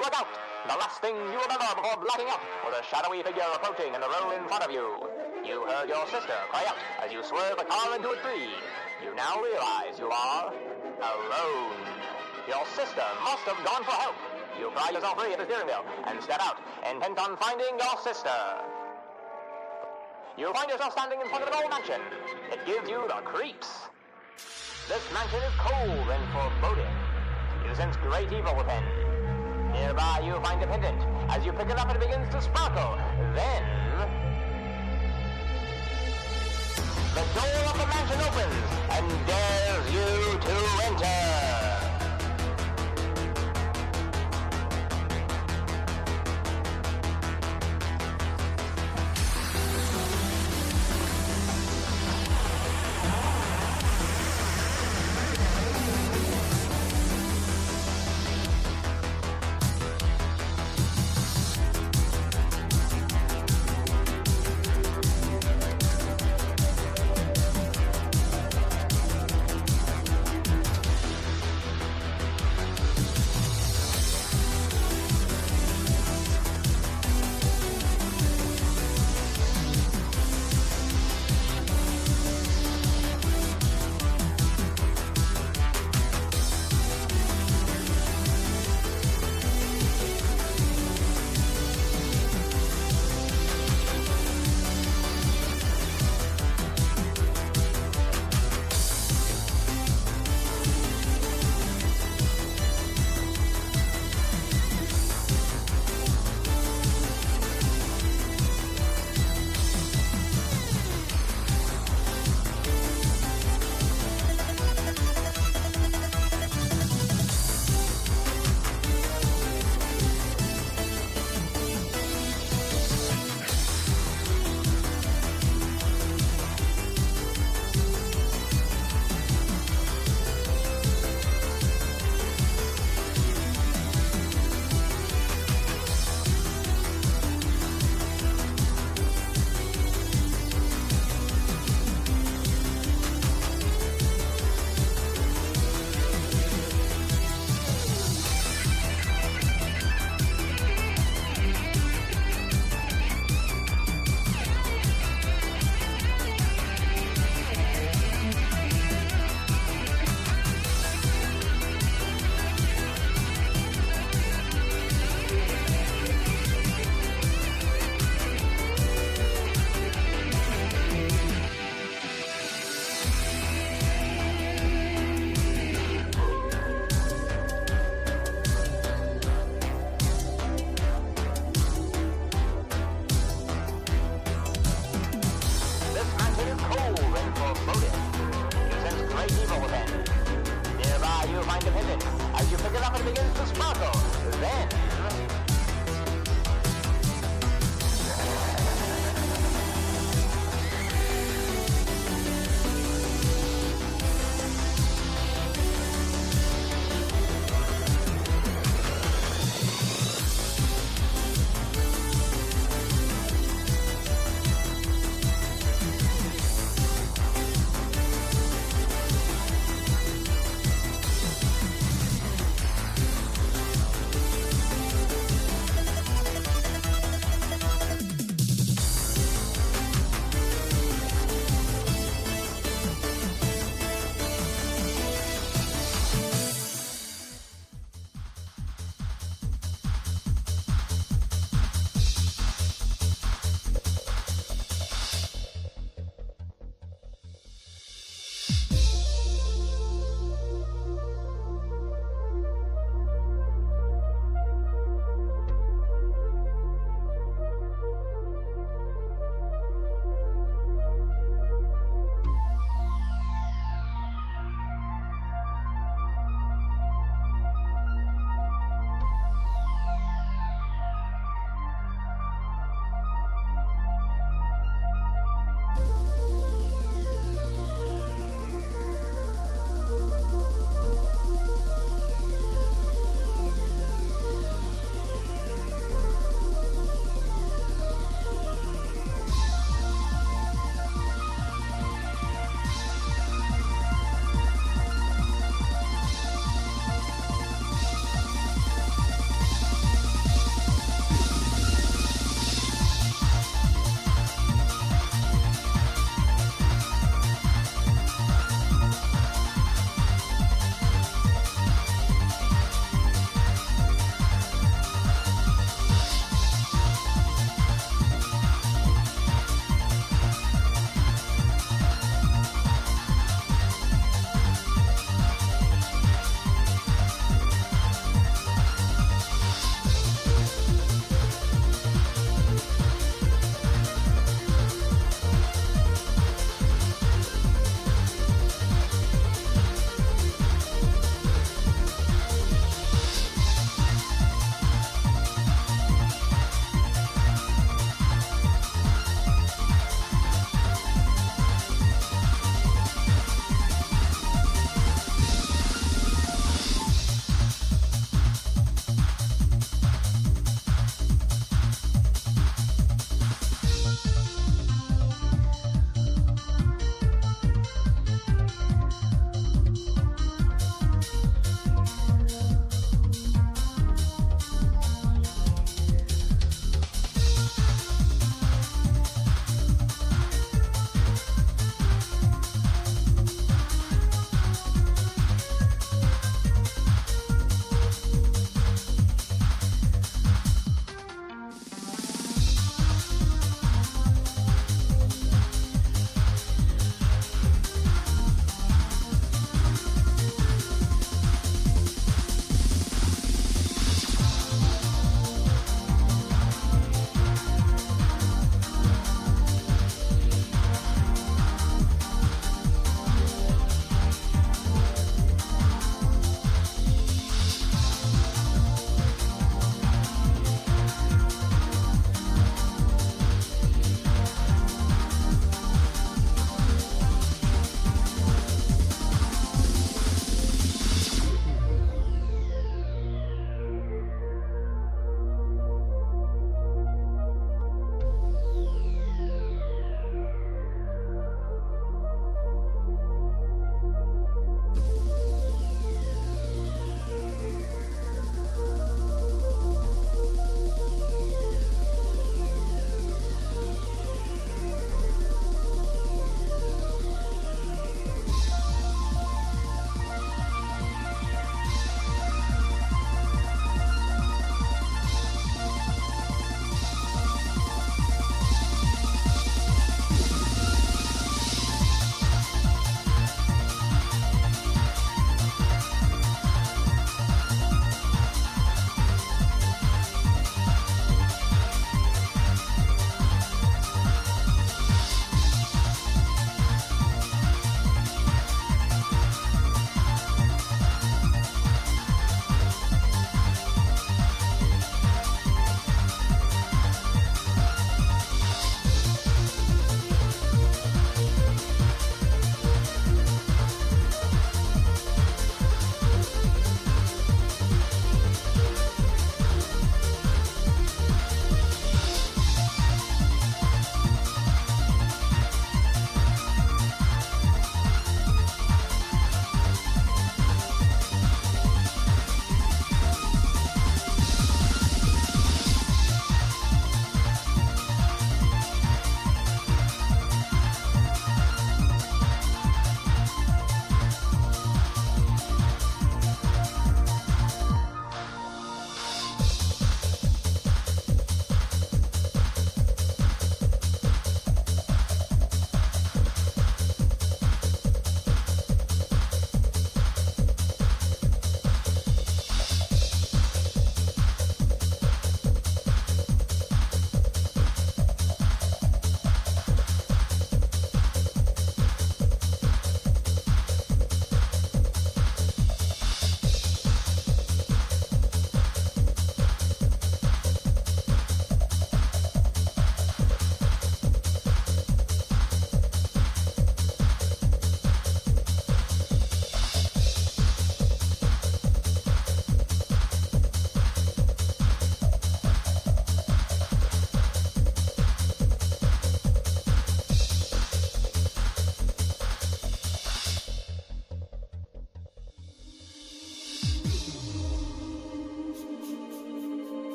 look out! The last thing you remember before blacking out was a shadowy figure approaching in the road in front of you. You heard your sister cry out as you swerved the car into a tree. You now realize you are alone. Your sister must have gone for help. You pry yourself free of the steering wheel and step out, intent on finding your sister. You find yourself standing in front of an old mansion. It gives you the creeps. This mansion is cold and foreboding. You sense great evil within. Nearby you find a pendant. As you pick it up, it begins to sparkle. Then the door of the mansion opens and dares you to enter.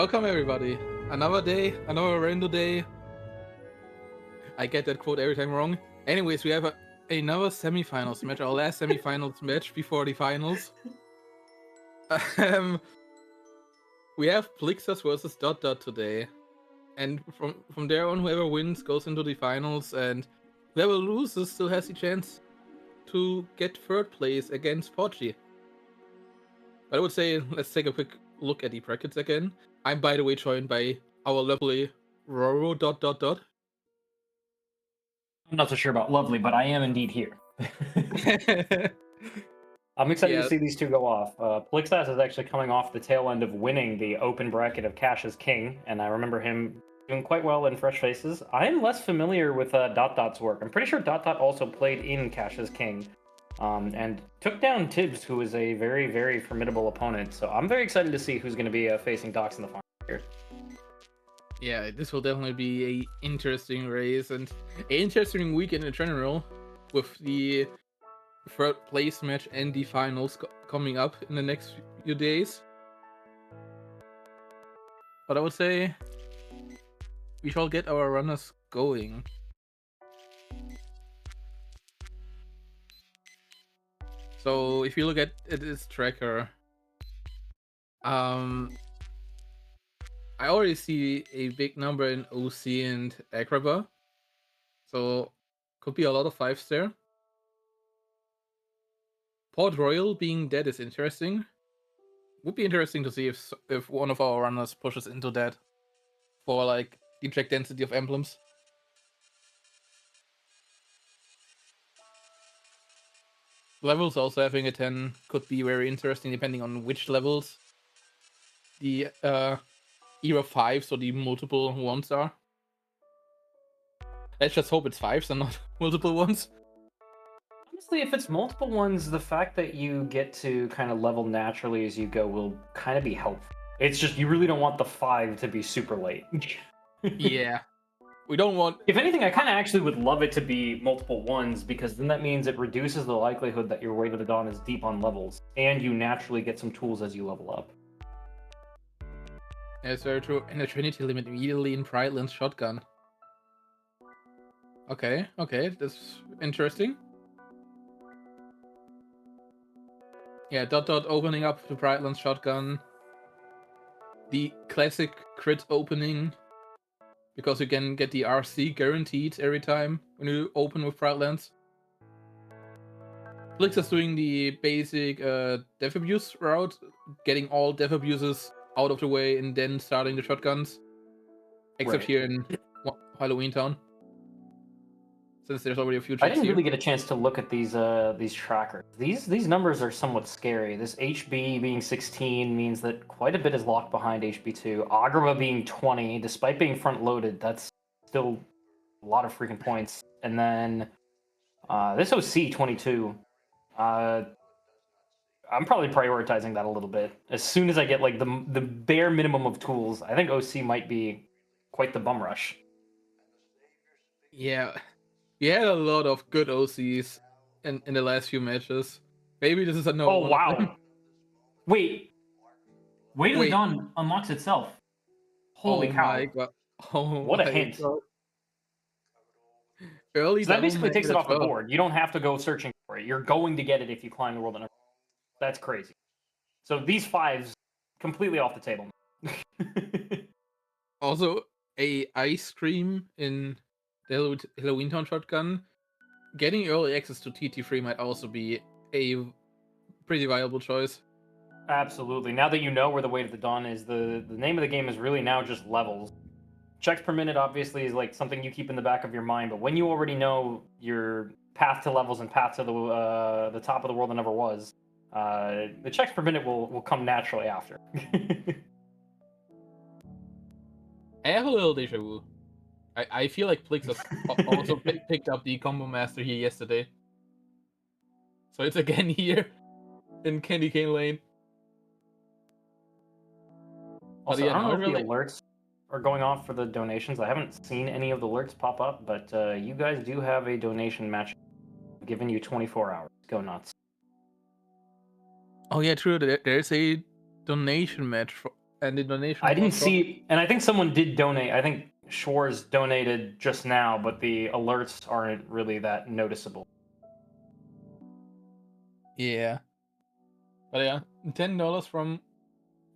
Welcome everybody. Another day, another random day. I get that quote every time wrong. Anyways, we have another semifinals match, our last semifinals match before the finals. We have Plixus versus Dot Dot today. And from there on, whoever wins goes into the finals, and whoever loses still has the chance to get third place against Pochi. But I would say let's take a quick look at the brackets again. I'm, by the way, joined by our lovely Roro Dot Dot Dot. I'm not so sure about lovely, but I am indeed here. I'm excited to see these two go off. Plixas is actually coming off the tail end of winning the open bracket of Cash as King, and I remember him doing quite well in Fresh Faces. I am less familiar with Dot Dot's work. I'm pretty sure Dot Dot also played in Cash as King, and took down Tibbs, who is a very, very formidable opponent. So I'm very excited to see who's going to be facing Docs in the final here. Yeah, this will definitely be a interesting race and an interesting weekend in general, with the third place match and the finals coming up in the next few days. But I would say we shall get our runners going. So if you look at this tracker, I already see a big number in OC and Agrabah, so could be a lot of fives there. Port Royal being dead is interesting. Would be interesting to see if one of our runners pushes into that for like the check density of emblems. Levels also having a 10 could be very interesting depending on which levels the era 5s or the multiple ones are. Let's just hope it's 5s and not multiple ones. Honestly, if it's multiple ones, the fact that you get to kind of level naturally as you go will kind of be helpful. It's just you really don't want the 5 to be super late. Yeah. We don't want... If anything, I kind of actually would love it to be multiple ones, because then that means it reduces the likelihood that your Way to the Dawn is deep on levels, and you naturally get some tools as you level up. That's very true. And the Trinity limit immediately in Brightland's shotgun. Okay, that's interesting. Yeah, Dot Dot opening up the Brightland's shotgun. The classic crit opening, because you can get the RC guaranteed every time when you open with Brightlands. Blix is doing the basic death abuse route, getting all death abuses out of the way and then starting the shotguns. Except here in Halloween Town, since there's already a few checks I didn't here. really get a chance to look at these trackers. These numbers are somewhat scary. This HB being 16 means that quite a bit is locked behind HB2. Agrabah being 20, despite being front loaded, that's still a lot of freaking points. And then this OC 22. I'm probably prioritizing that a little bit. As soon as I get like the bare minimum of tools, I think OC might be quite the bum rush. Yeah, we had a lot of good OCs in the last few matches. Maybe this is another one. Oh wow! Wait, Way to the Dawn unlocks itself. Holy cow! My god! What a hint! God. Early so that basically takes it off the well. board. You don't have to go searching for it. You're going to get it if you climb the world. That's crazy. So these 5s completely off the table. Also, a ice cream in the Halloween Town shotgun. Getting early access to TT3 might also be a pretty viable choice. Absolutely. Now that you know where the Way to the Dawn is, the name of the game is really now just levels. Checks per minute obviously is like something you keep in the back of your mind, but when you already know your path to levels and path to the top of the world that never was, the checks per minute will come naturally after. I have a little deja vu. I feel like Plixus also picked up the Combo Master here yesterday. So it's again here in Candy Cane Lane. Also, I don't know if the alerts are going off for the donations. I haven't seen any of the alerts pop up, but you guys do have a donation match. I'm giving you 24 hours. Go nuts. Oh yeah, true. There's a donation match and the donation. I didn't see, and I think someone did donate. I think Schwarz donated just now, but the alerts aren't really that noticeable. Yeah. But yeah, $10 from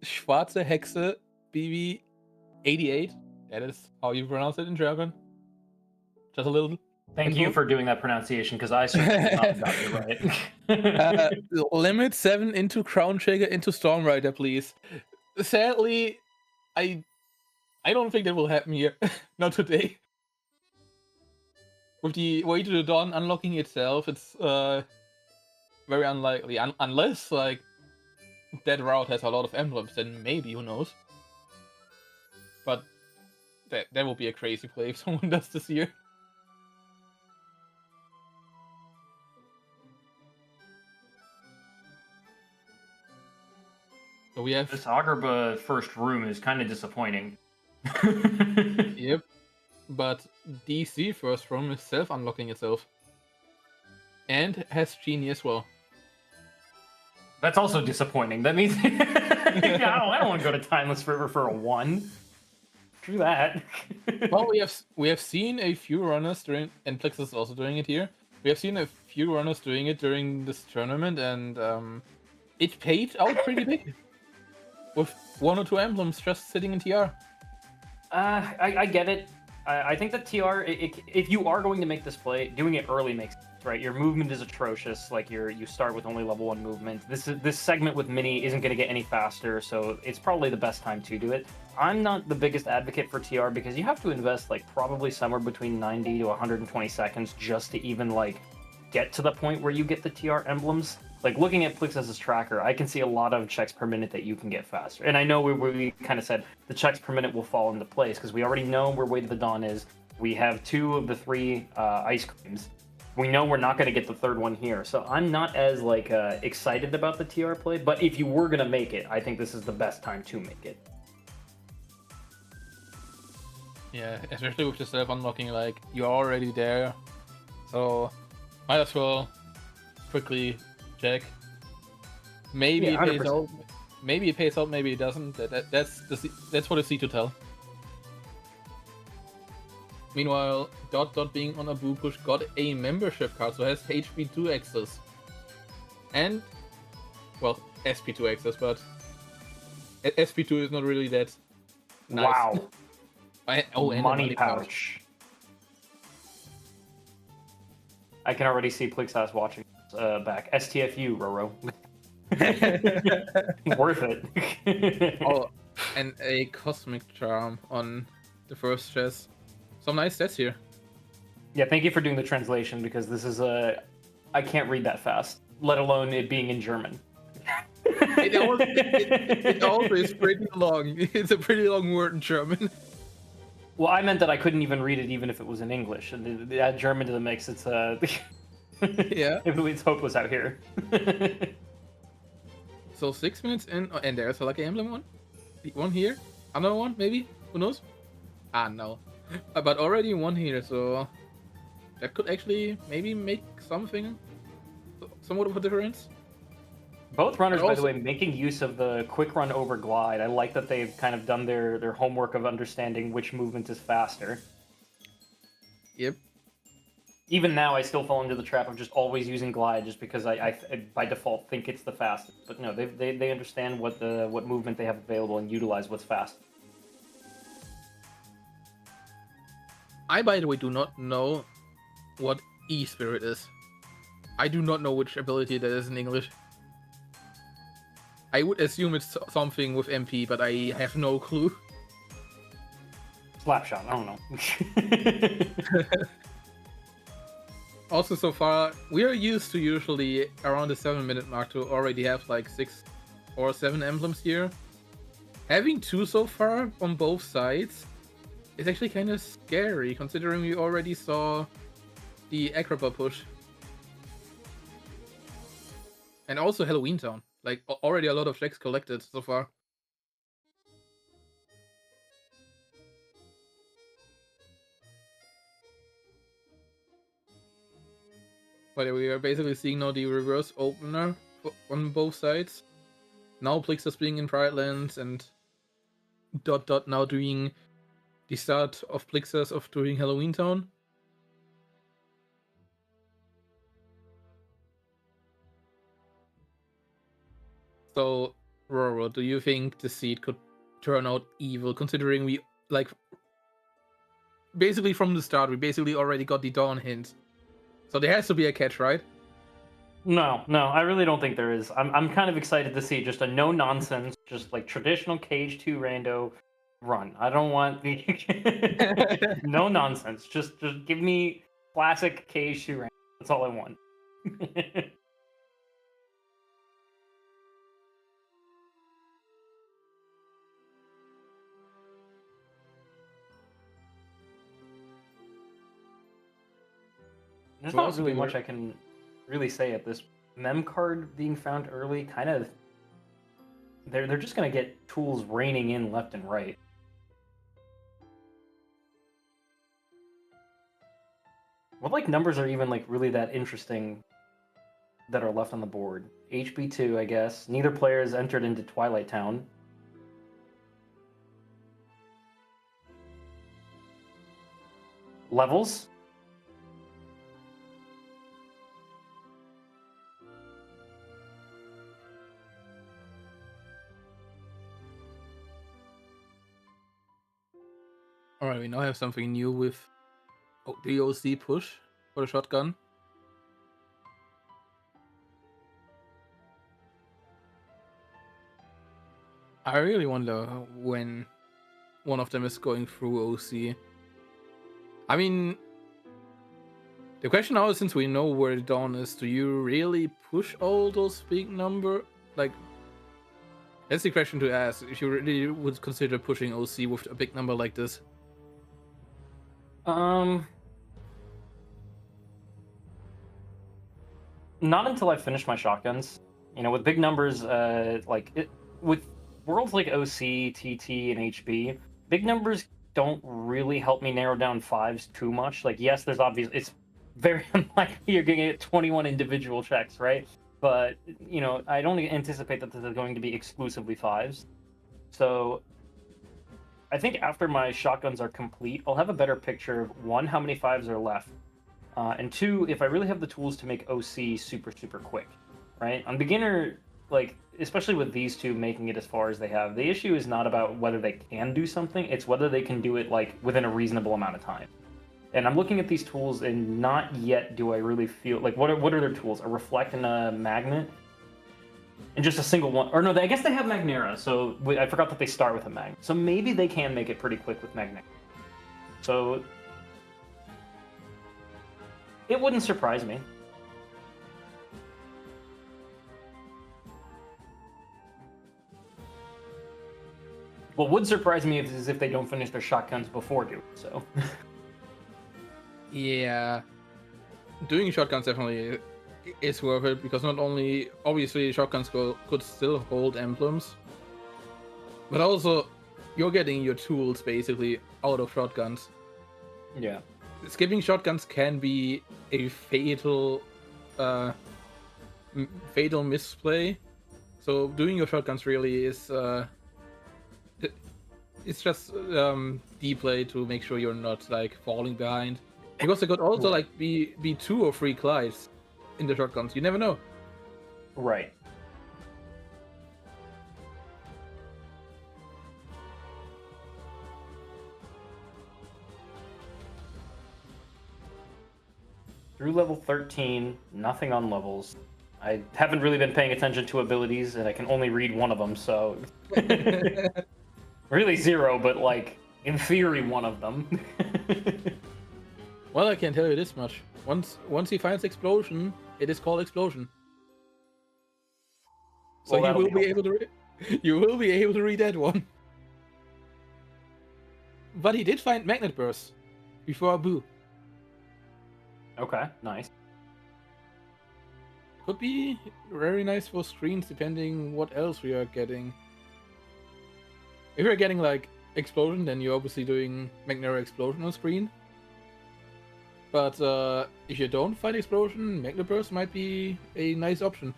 Schwarze Hexe BB88. That is how you pronounce it in German. Just a little. Thank you for doing that pronunciation, because I certainly did not got it right. Limit 7 into Crown Shaker into Stormrider, please. Sadly, I don't think that will happen here. Not today. With the Way to the Dawn unlocking itself, it's very unlikely. Unless, like, that route has a lot of emblems, then maybe, who knows. But that will be a crazy play if someone does this here. So we have... This Agrabah first room is kind of disappointing. Yep. But DC first room is self-unlocking itself. And has Genie as well. That's also disappointing. That means I don't want to go to Timeless River for a 1. Screw that. Well, we have seen a few runners doing, and Plexus is also doing it here. We have seen a few runners doing it during this tournament, and it paid out pretty big. With 1 or 2 emblems just sitting in TR. I get it. I think that TR, if you are going to make this play, doing it early makes sense, right? Your movement is atrocious. Like you start with only level 1 movement. This segment with Mini isn't going to get any faster, so it's probably the best time to do it. I'm not the biggest advocate for TR because you have to invest like probably somewhere between 90 to 120 seconds just to even like get to the point where you get the TR emblems. Like looking at Plixus's tracker, I can see a lot of checks per minute that you can get faster. And I know we kind of said the checks per minute will fall into place because we already know where Way to the Dawn is. We have 2 of the 3 ice creams. We know we're not going to get the 3rd one here. So I'm not as like excited about the TR play. But if you were going to make it, I think this is the best time to make it. Yeah, especially with the self-unlocking, like you're already there. So might as well quickly check. Maybe it pays out. Maybe it pays out. Maybe it doesn't. That's what I see to tell. Meanwhile, Dot being on a boo push got a membership card, so has HP2 access, and well, SP2 access, but SP2 is not really that nice. Wow. And money pouch. I can already see Plixas watching back. STFU, Roro. Worth it. Oh, and a Cosmic Charm on the first chest. Some nice stats here. Yeah, thank you for doing the translation because this is I can't read that fast, let alone it being in German. It also is pretty long. It's a pretty long word in German. Well, I meant that I couldn't even read it even if it was in English. And add German to the mix, it's yeah. It's hopeless out here. So 6 minutes in, and there's a lucky emblem one here, another one maybe. Who knows? Ah no, but already one here, so that could actually maybe make somewhat of a difference. Both runners, by the way, making use of the quick run over glide. I like that they've kind of done their homework of understanding which movement is faster. Yep. Even now, I still fall into the trap of just always using glide, just because I by default think it's the fastest. But no, they understand what movement they have available and utilize what's fast. I, by the way, do not know what E-Spirit is. I do not know which ability that is in English. I would assume it's something with MP, but I have no clue. Slapshot, I don't know. Also, so far, we are used to usually around the 7-minute mark to already have like 6 or 7 emblems here. Having 2 so far on both sides is actually kind of scary, considering we already saw the Agrabah push. And also Halloween Town. Like, already a lot of checks collected so far. But we are basically seeing now the reverse opener on both sides. Now Plixus being in Pride Lands, and Dot Dot now doing the start of Plixas of doing Halloween Town. So, Roro, do you think the seed could turn out evil, considering we, like, basically from the start, we basically already got the Dawn hint. So there has to be a catch, right? No, I really don't think there is. I'm kind of excited to see just a no nonsense, just like traditional Cage 2 rando run. I don't want the no nonsense. Just give me classic Cage 2 rando. That's all I want. There's not really much I can really say at this. Mem card being found early, kind of. They're just gonna get tools raining in left and right. What like numbers are even like really that interesting that are left on the board? HB2, I guess. Neither player has entered into Twilight Town. Levels. Alright, we now have something new with the OC push for the shotgun. I really wonder when one of them is going through OC. I mean, the question now is, since we know where the Dawn is, do you really push all those big number? Like, that's the question to ask. If you really would consider pushing OC with a big number like this. Not until I finish my shotguns. You know, with big numbers, with worlds like OC, TT, and HB, big numbers don't really help me narrow down fives too much. Like, yes, there's obvious. It's very unlikely you're going to get 21 individual checks, right? But you know, I don't anticipate that this is going to be exclusively fives. So I think after my shotguns are complete, I'll have a better picture of one, how many fives are left, and two, if I really have the tools to make OC super quick, right? On beginner, like especially with these two making it as far as they have, the issue is not about whether they can do something; it's whether they can do it like within a reasonable amount of time. And I'm looking at these tools, and not yet do I really feel like what are their tools? A reflect and a magnet, and just a single one. Or no, I guess they have Magnera. So I forgot that they start with a magnet. So maybe they can make it pretty quick with Magnet. So it wouldn't surprise me. What would surprise me is if they don't finish their shotguns before doing so. Yeah, doing shotguns definitely is worth it, because not only obviously shotguns could still hold emblems, but also you're getting your tools basically out of shotguns. Yeah, skipping shotguns can be a fatal misplay. So doing your shotguns really is it's just D play to make sure you're not like falling behind. Because they could also like be 2 or 3 Clives in the shotguns. You never know. Right. Through level 13, nothing on levels. I haven't really been paying attention to abilities, and I can only read one of them, so... Really 0, but like, in theory, one of them. Well, I can tell you this much. Once he finds Explosion, it is called Explosion. So well, you will be able to read that one. But he did find Magnet Burst before Boo. Okay, nice. Could be very nice for screens, depending what else we are getting. If you're getting like Explosion, then you're obviously doing Magnera Explosion on screen. But if you don't find Explosion, Magnet Burst might be a nice option.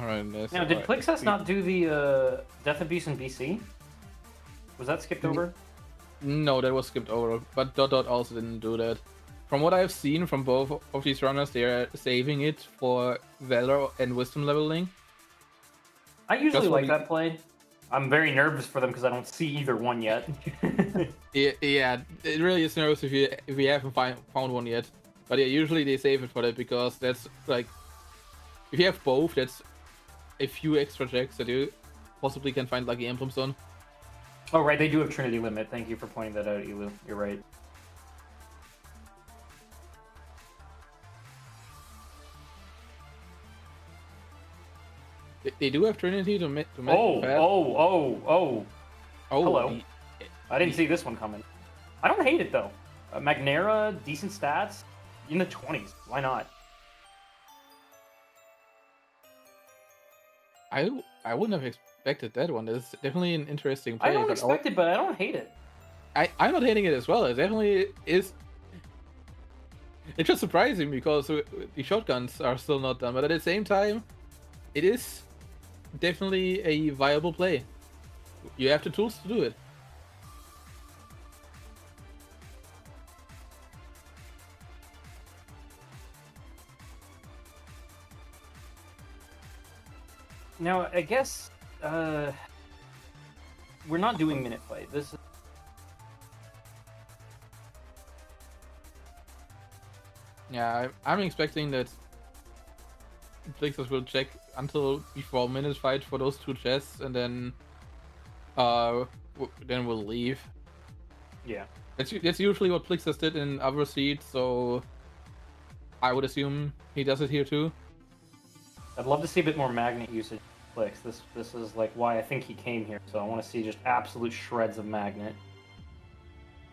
Alright, Now, did Plixus not do the Death Abuse in BC? Was that skipped over? No, that was skipped over, but Dot Dot also didn't do that. From what I've seen from both of these runners, they are saving it for Valor and Wisdom leveling. I usually like that play. I'm very nervous for them because I don't see either one yet. Yeah, it really is nervous if you haven't found one yet. But yeah, usually they save it for that because that's like, if you have both, that's a few extra checks that you possibly can find Lucky Emblems on. Oh right, they do have Trinity Limit. Thank you for pointing that out, Elu. You're right. They do have Trinity to make Oh! Hello. The, I didn't see this one coming. I don't hate it though. Magnera, decent stats, in the 20s. Why not? I wouldn't have expected that one. It's definitely an interesting play. I don't expect it, but I don't hate it. I'm not hating it as well. It definitely is. It's just surprising because the shotguns are still not done, but at the same time, it is definitely a viable play. You have the tools to do it. Now, I guess we're not doing minute play. This is... Yeah, I'm expecting that Plixus will check until before minute fight for those two chests, and then we'll leave. Yeah. That's usually what Plixus did in other seeds, so I would assume he does it here too. I'd love to see a bit more magnet usage. Plix. This is like why I think he came here. So I want to see just absolute shreds of magnet.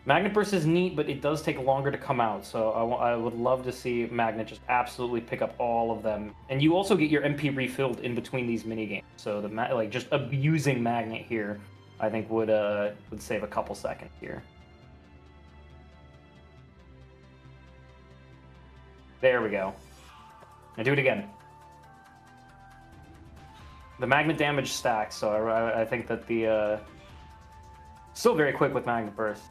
Magnet burst is neat, but it does take longer to come out. So I would love to see magnet just absolutely pick up all of them. And you also get your MP refilled in between these mini games. So the like just abusing magnet here, I think would save a couple seconds here. There we go. Now do it again. The magnet damage stacks, so I think that the still very quick with magnet burst.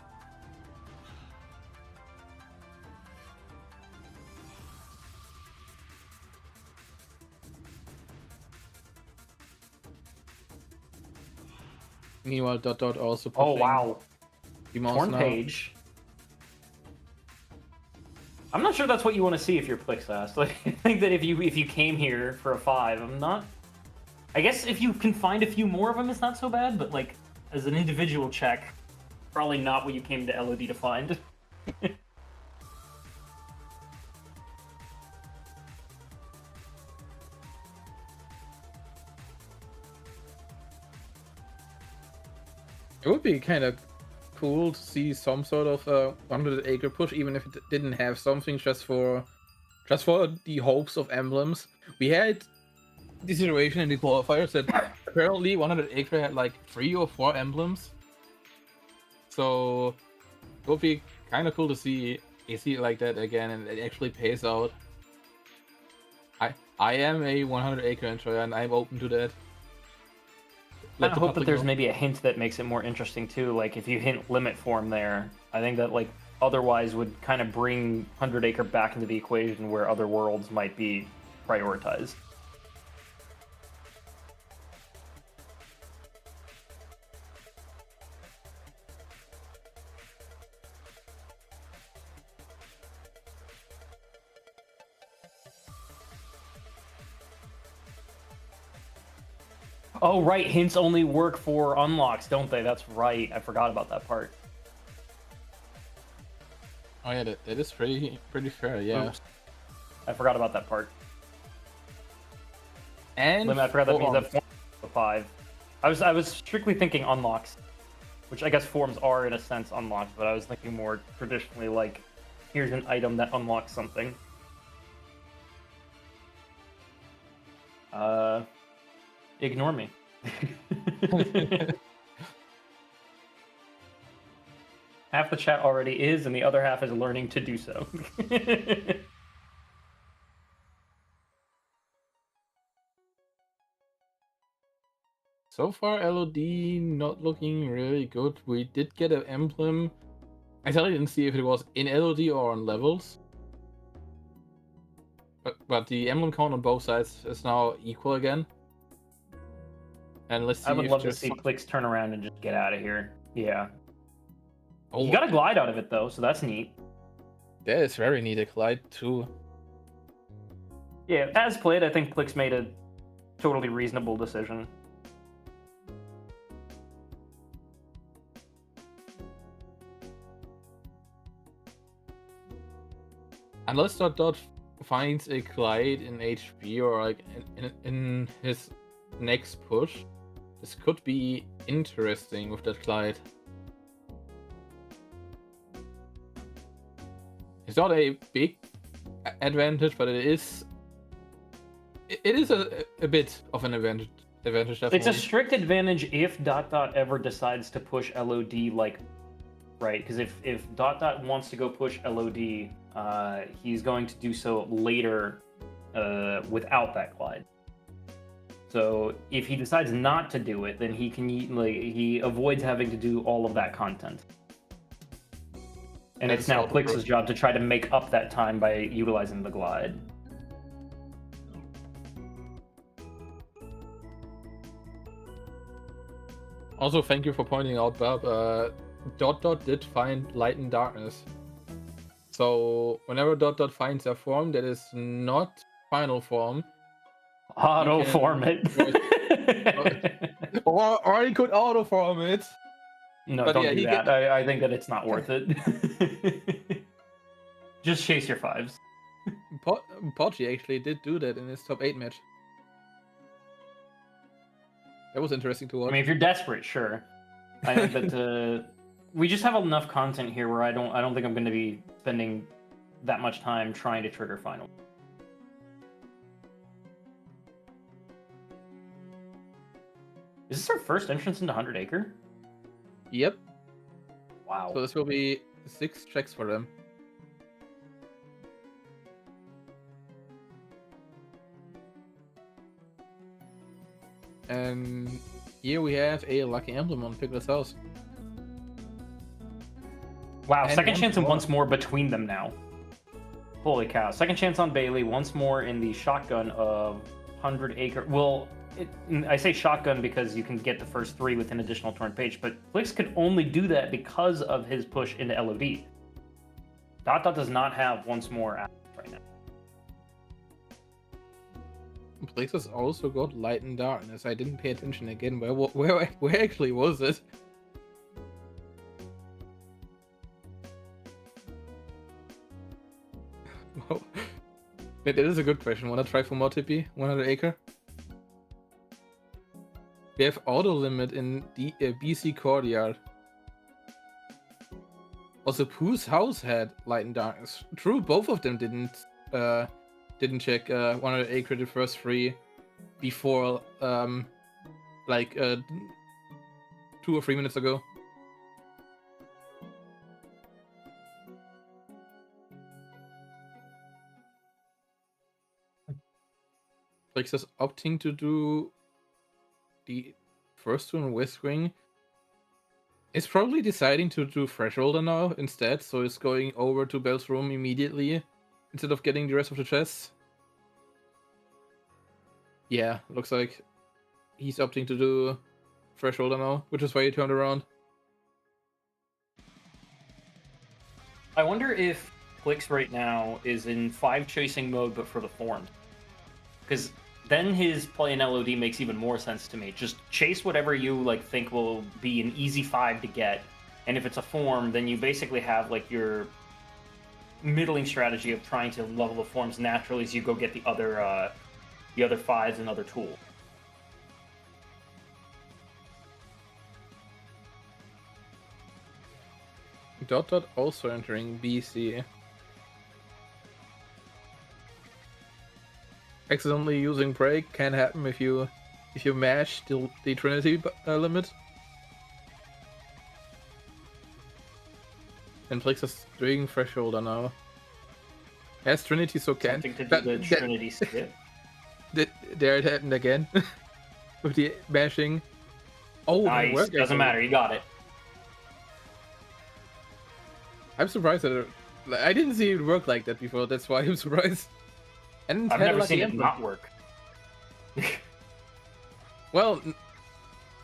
Meanwhile, Dot Dot also. Oh wow! Torn page. I'm not sure that's what you want to see if you're Plixas. Like, I think that if you came here for a 5, I'm not. I guess if you can find a few more of them, it's not so bad. But like, as an individual check, probably not what you came to LOD to find. It would be kind of cool to see some sort of 100-acre push, even if it didn't have something just for the hopes of emblems. We had the situation in the qualifiers that apparently 100-acre had like 3 or 4 emblems. So it would be kind of cool to see it like that again, and it actually pays out. I am a 100-acre enjoyer, and I'm open to that. I hope that there's maybe a hint that makes it more interesting too. Like if you hint limit form there, I think that like otherwise would kind of bring 100-acre back into the equation where other worlds might be prioritized. Oh, right. Hints only work for unlocks, don't they? That's right. I forgot about that part. Oh yeah, that is pretty fair. Yeah. Oops. I forgot about that part. And I forgot that means that forms 5. I was strictly thinking unlocks, which I guess forms are in a sense unlocked, but I was thinking more traditionally like, here's an item that unlocks something. Ignore me. Half the chat already is, and the other half is learning to do so. So far, LOD not looking really good. We did get an emblem. I totally didn't see if it was in LOD or on levels. But the emblem count on both sides is now equal again. And let's see. I would love to see Plix turn around and just get out of here. Yeah. Oh, he got a glide out of it though, so that's neat. That is very neat, a glide too. Yeah, as played, I think Plix made a totally reasonable decision. Unless Dot finds a glide in HP or like in his next push, this could be interesting with that glide. It's not a big advantage, but it is a bit of an advantage. Definitely. It's a strict advantage if Dot ever decides to push LOD, like, right? Because if Dot wants to go push LOD, he's going to do so later without that glide. So if he decides not to do it, then he avoids having to do all of that content. And it's now Plix's job to try to make up that time by utilizing the glide. Also, thank you for pointing out, Bob. Dot did find Light and Darkness. So whenever Dot finds a form that is not final form, auto form it. or he could auto form it. No, but don't do that. I think that it's not worth it. Just chase your 5s. Poggi actually did do that in his top 8 match. That was interesting to watch. I mean, if you're desperate, sure. I think that we just have enough content here where I don't think I'm going to be spending that much time trying to trigger final. Is this our first entrance into 100 Acre? Yep. Wow. So this will be 6 checks for them. And here we have a lucky emblem on Pickler's house. Wow, and second chance and once more between them now. Holy cow. Second chance on Bailey, once more in the shotgun of 100 Acre. Well, I say shotgun because you can get the first 3 with an additional turn page, but Plix could only do that because of his push into LOD. Dot does not have once more right now. Plix has also got Light and Darkness. I didn't pay attention again. Where actually was it? Well, it is a good question. Wanna try for more TP? 100 Acre? We have auto limit in the BC Courtyard. Also, Pooh's house had Light and Darkness. True, both of them didn't check 100 Acre the first 3 before like 2 or 3 minutes ago. Plix is opting to do the first one with Wing. It's probably deciding to do Thresholder now instead, so it's going over to Bell's room immediately instead of getting the rest of the chests. Yeah, looks like he's opting to do Thresholder now, which is why he turned around. I wonder if Plix right now is in 5 chasing mode, but for the formed. Because then his play in LOD makes even more sense to me. Just chase whatever you think will be an easy 5 to get, and if it's a form, then you basically have your middling strategy of trying to level the forms naturally as you go get the other 5s and other tools. Dot also entering BC. Accidentally using break can happen if you mash the Trinity limit. And Plix is doing Thresholder now. Has Trinity, so can. Something to do the Trinity skip. There it happened again with the mashing. Oh, that Nice. worked, Doesn't actually. matter. You got it. I'm surprised that I didn't see it work like that before. That's why I'm surprised. And I've had a never lucky seen it endpoint. not work. Well,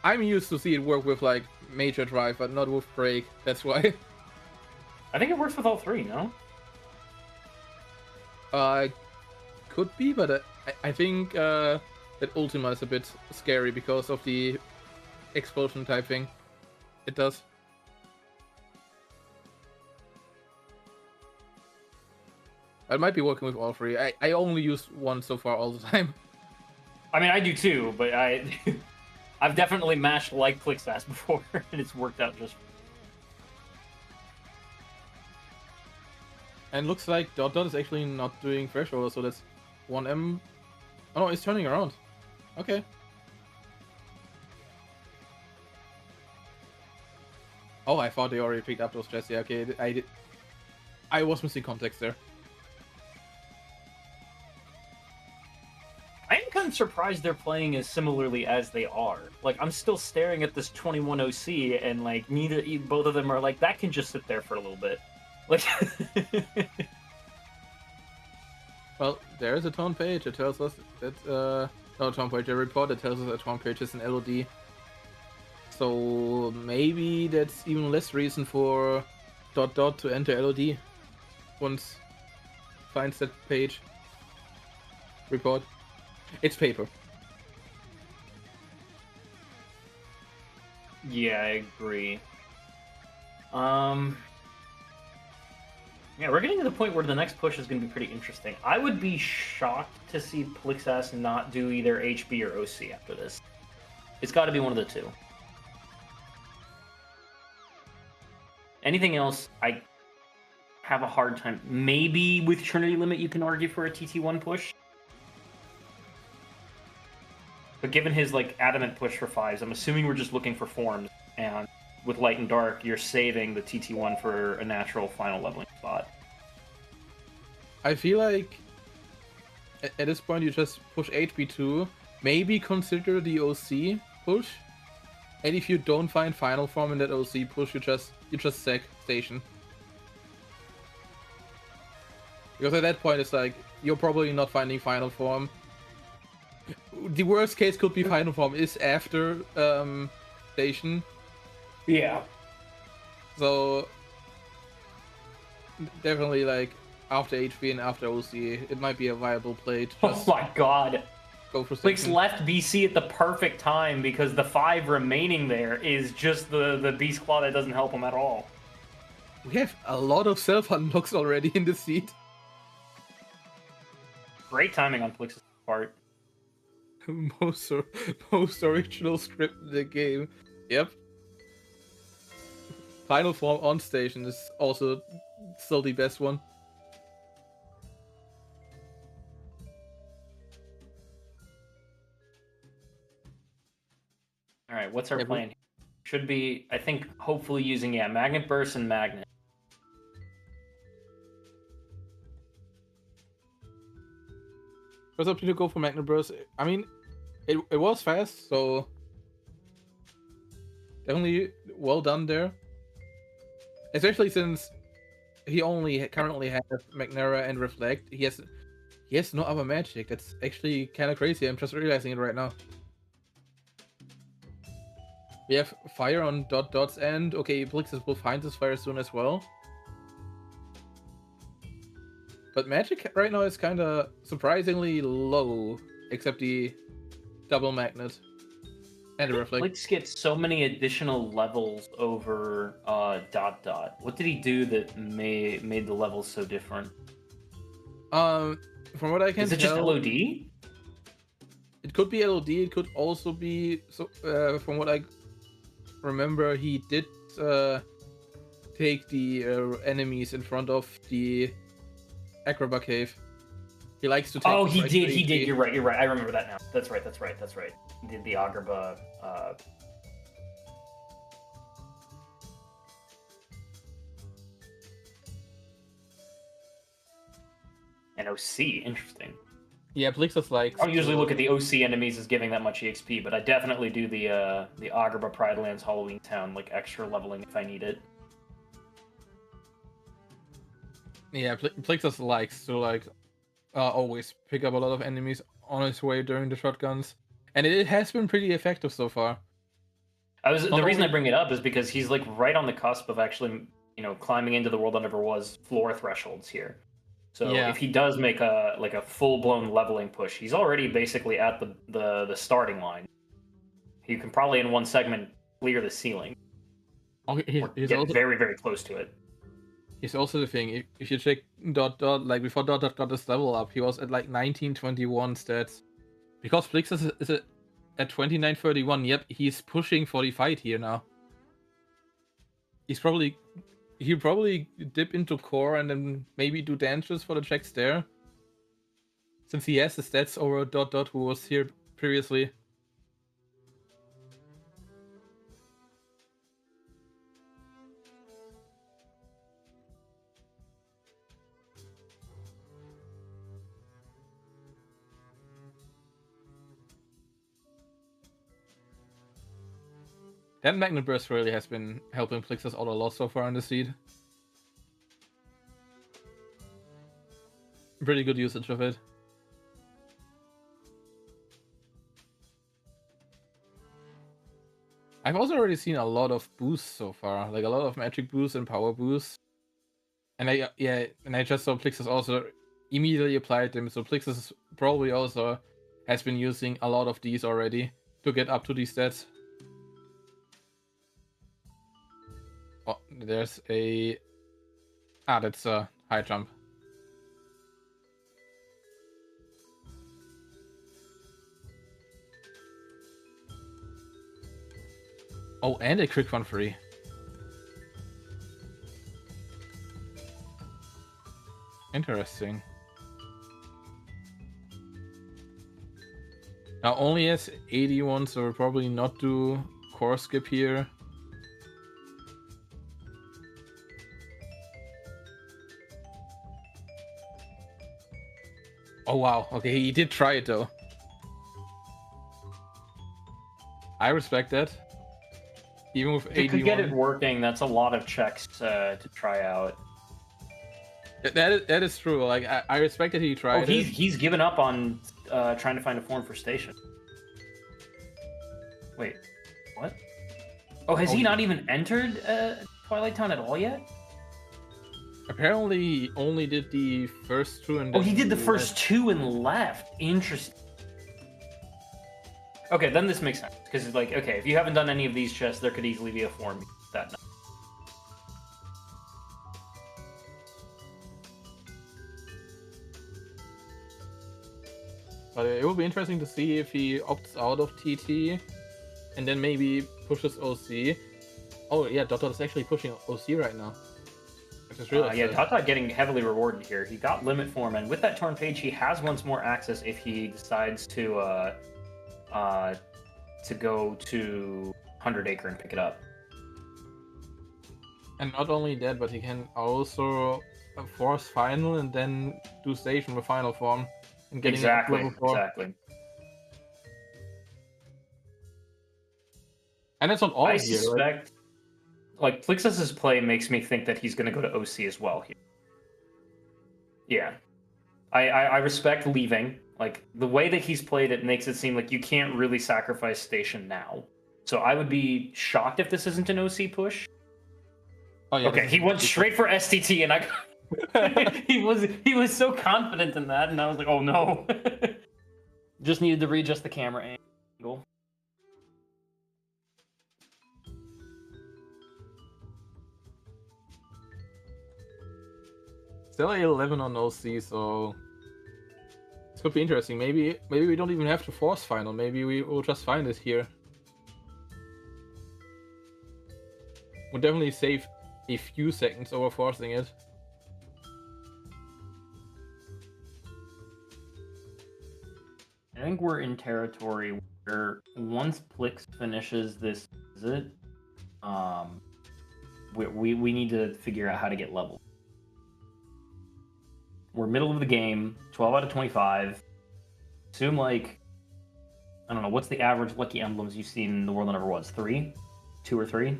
I'm used to see it work with like major drive, but not with break. That's why. I think it works with all three, no? Could be, but I think that Ultima is a bit scary because of the explosion type thing. It does. I might be working with all three. I only used one so far all the time. I mean, I do too, but I've definitely mashed like Plixas before, and it's worked out just. And looks like Dot Dot is actually not doing threshold, so that's 1M. Oh no, it's turning around. Okay. Oh, I thought they already picked up those chests. Yeah, okay, I was missing context there. I am kind of surprised they're playing as similarly as they are. Like, I'm still staring at this 21 OC, and like both of them are like, that can just sit there for a little bit. Like, Well, there is a tone page that tells us that no tone page, a report that tells us that tone page is an LOD. So maybe that's even less reason for Dot Dot to enter LOD once finds that page report. It's paper. yeah, I agree. Yeah, we're getting to the point where the next push is going to be pretty interesting. I would be shocked to see Plixas not do either HB or OC after this. It's got to be one of the two. Anything else, I have a hard time. Maybe with Trinity Limit, you can argue for a TT1 push. But given his like adamant push for fives, I'm assuming we're just looking for forms. And with Light and Dark, you're saving the TT1 for a natural final leveling spot. I feel like at this point you just push HB2, maybe consider the OC push, and if you don't find final form in that OC push, you just sack station. Because at that point it's like you're probably not finding final form. The worst case could be final form is after station. Yeah. So definitely like after HB and after OC, it might be a viable play to just Oh my god. go for Plix station. left BC at the perfect time because the 5 remaining there is just the Beast Claw that doesn't help him at all. We have a lot of self-unlocks already in the seat. Great timing on Plix's part. most original script in the game. Yep. Final form on station is also still the best one. Alright, what's our Yeah, plan? Should be, I think, hopefully using, Magnet Burst and Magnet. First up to go for Magna Burst. I mean, it was fast, so definitely well done there. Especially since he only currently has Magnera and Reflect. He has no other magic. That's actually kind of crazy. I'm just realizing it right now. We have fire on Dot Dot's end. Okay, Blixis will find this fire soon as well. But magic right now is kind of surprisingly low, except the double magnet and the reflect. Blix gets so many additional levels over Dot Dot. What did he do that made the levels so different? From what I can tell, is it just LOD? It could be LOD. It could also be from what I remember, he did take the enemies in front of the Agrabah cave. He likes to take. Oh, he did. You're right. I remember that now. That's right. He did the Agrabah. And OC, interesting. Yeah, Plixus likes. I don't usually look at the OC enemies as giving that much EXP, but I definitely do the Agrabah Pride Lands Halloween Town like extra leveling if I need it. Yeah, Plixus likes to always pick up a lot of enemies on his way during the shotguns, and it has been pretty effective so far. The reason I bring it up is because he's like right on the cusp of actually, climbing into the World That Never Was floor thresholds here. So if he does make a full blown leveling push, he's already basically at the starting line. He can probably in one segment clear the ceiling. He's get also very, very close to it. He's also the thing. If you check like before got this level up, he was at like 1921 stats. Because Plixus is at 2931. Yep, he's pushing for the fight here now. He'll probably dip into core and then maybe do dangerous for the checks there. Since he has the stats over who was here previously. That Magnet Burst really has been helping Plixus out a lot so far in the seed. Pretty good usage of it. I've also already seen a lot of boosts so far, like a lot of magic boosts and power boosts. And I just saw Plixus also immediately applied them, so Plixus probably also has been using a lot of these already to get up to these stats. Oh, there's a... that's a high jump. Oh, and a quick one free. Interesting. Now only has 81, so we'll probably not do core skip here. Oh wow, okay, he did try it though. I respect that. Even with 81. If you could get it working, that's a lot of checks to try out. That is true. Like I respect that he tried. He's given up on trying to find a form for station. Wait, what? Oh, has he not even entered Twilight Town at all yet? Apparently, he only did the first two and. Oh, he did the first two and left. Interesting. Okay, then this makes sense because okay, if you haven't done any of these chests, there could easily be a form that night. But it will be interesting to see if he opts out of TT and then maybe pushes OC. Oh yeah, Dot is actually pushing OC right now. Yeah, Dot getting heavily rewarded here. He got Limit Form, and with that Torn Page, he has once more access if he decides to go to 100 Acre and pick it up. And not only that, but he can also force Final and then do Station with Final Form. And getting exactly. And that's not all I here, suspect, right? Plixus's play makes me think that he's going to go to OC as well here. Yeah. I respect leaving. Like, the way that he's played it makes it seem like you can't really sacrifice Station now. So I would be shocked if this isn't an OC push. Oh, yeah, okay, he went straight for STT, and he was so confident in that, and I was like, oh no. Just needed to readjust the camera angle. Still 11 on OC, so this could be interesting. Maybe we don't even have to force Final. Maybe we will just find it here. We'll definitely save a few seconds over forcing it. I think we're in territory where once Plix finishes this visit, we need to figure out how to get level. We're middle of the game, 12 out of 25. assume like, I don't know, what's the average lucky emblems you've seen in the world that never was? 3? 2 or 3?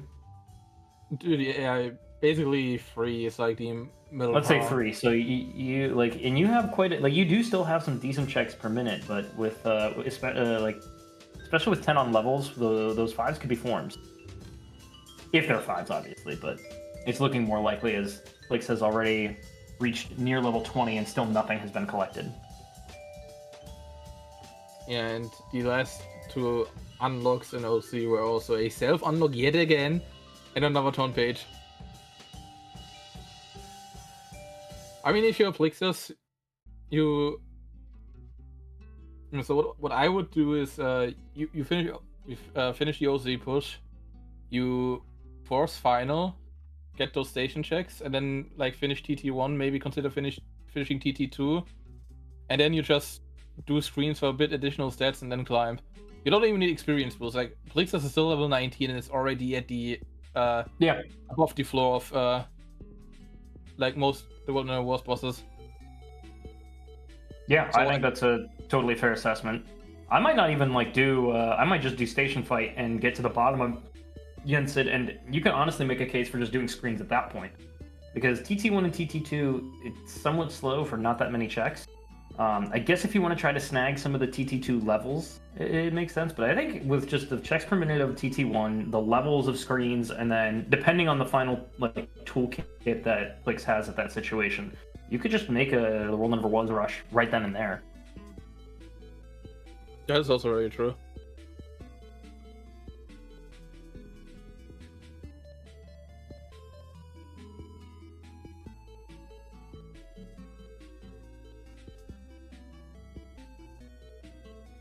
Dude, yeah, basically 3 is like the middle. Let's say 3. So you like, and you have quite like, you do still have some decent checks per minute, but with like, especially with 10 on levels, those 5s could be forms. If they're 5s, obviously, but it's looking more likely as Flix has already reached near level 20 and still nothing has been collected. Yeah, and the last 2 unlocks in OC were also a self-unlock yet again, and another taunt page. I mean, if you're Plixus, you... So what I would do is, you finish the OC push, you force final, get those station checks, and then like finish TT1, maybe consider finishing TT2, and then you just do screens for a bit additional stats and then climb. You don't even need experience boosts. Like Plixus is still level 19 and it's already at the above the floor of like most the World Never Was bosses. Yeah, so I think that's a totally fair assessment. I might not even like do. I might just do station fight and get to the bottom of Yensid, and you can honestly make a case for just doing screens at that point, because TT1 and TT2 it's somewhat slow for not that many checks. I guess if you want to try to snag some of the TT2 levels, it makes sense. But I think with just the checks per minute of TT1, the levels of screens, and then depending on the final like toolkit that Flix has at that situation, you could just make the World Never Was rush right then and there. That is also very true.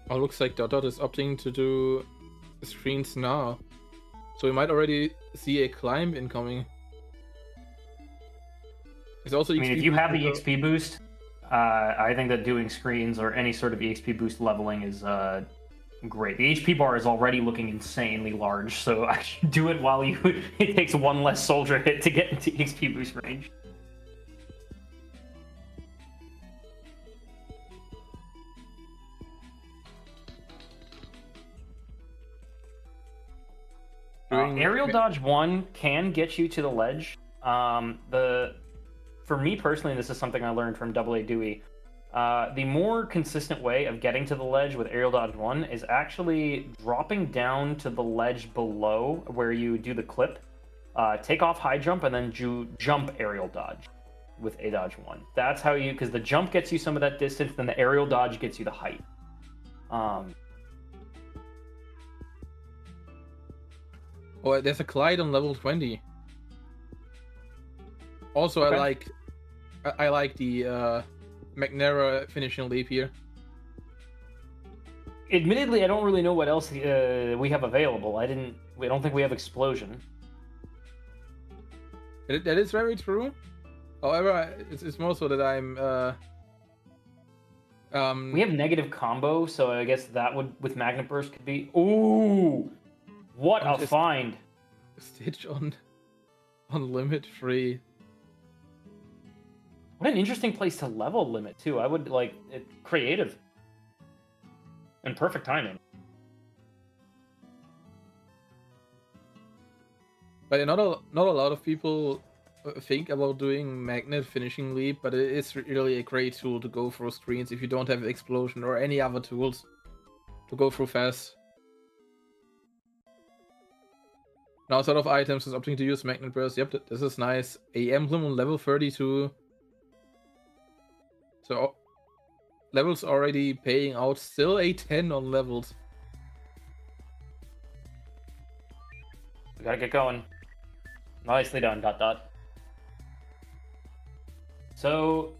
Oh, looks like Dot is opting to do screens now. So we might already see a climb incoming. It's also I mean, if you have the EXP boost, I think that doing screens or any sort of EXP boost leveling is great. The HP bar is already looking insanely large, so I should do it while it takes 1 less soldier hit to get into EXP boost range. Aerial dodge 1 can get you to the ledge. For me personally, this is something I learned from AA Dewey. The more consistent way of getting to the ledge with aerial dodge 1 is actually dropping down to the ledge below where you do the clip, take off high jump, and then jump aerial dodge with a dodge 1. That's how you, because the jump gets you some of that distance, then the aerial dodge gets you the height. Oh, there's a Clyde on level 20. Also, okay. I like the Magnera finishing leap here. Admittedly, I don't really know what else we have available. I don't think we have explosion. That is very true. However, it's more so that I'm. We have negative combo, so I guess that would with Magnet Burst could be. Ooh, what a find! Stitch on limit 3. What an interesting place to level limit too. I would like it creative and perfect timing. But not a lot of people think about doing Magnet finishing leap, but it is really a great tool to go through screens if you don't have explosion or any other tools to go through fast. Now, sort of items is opting to use Magnet Burst. Yep, this is nice. A emblem on level 32. So, levels already paying out. Still a 10 on levels. We gotta get going. Nicely done, Dot. So,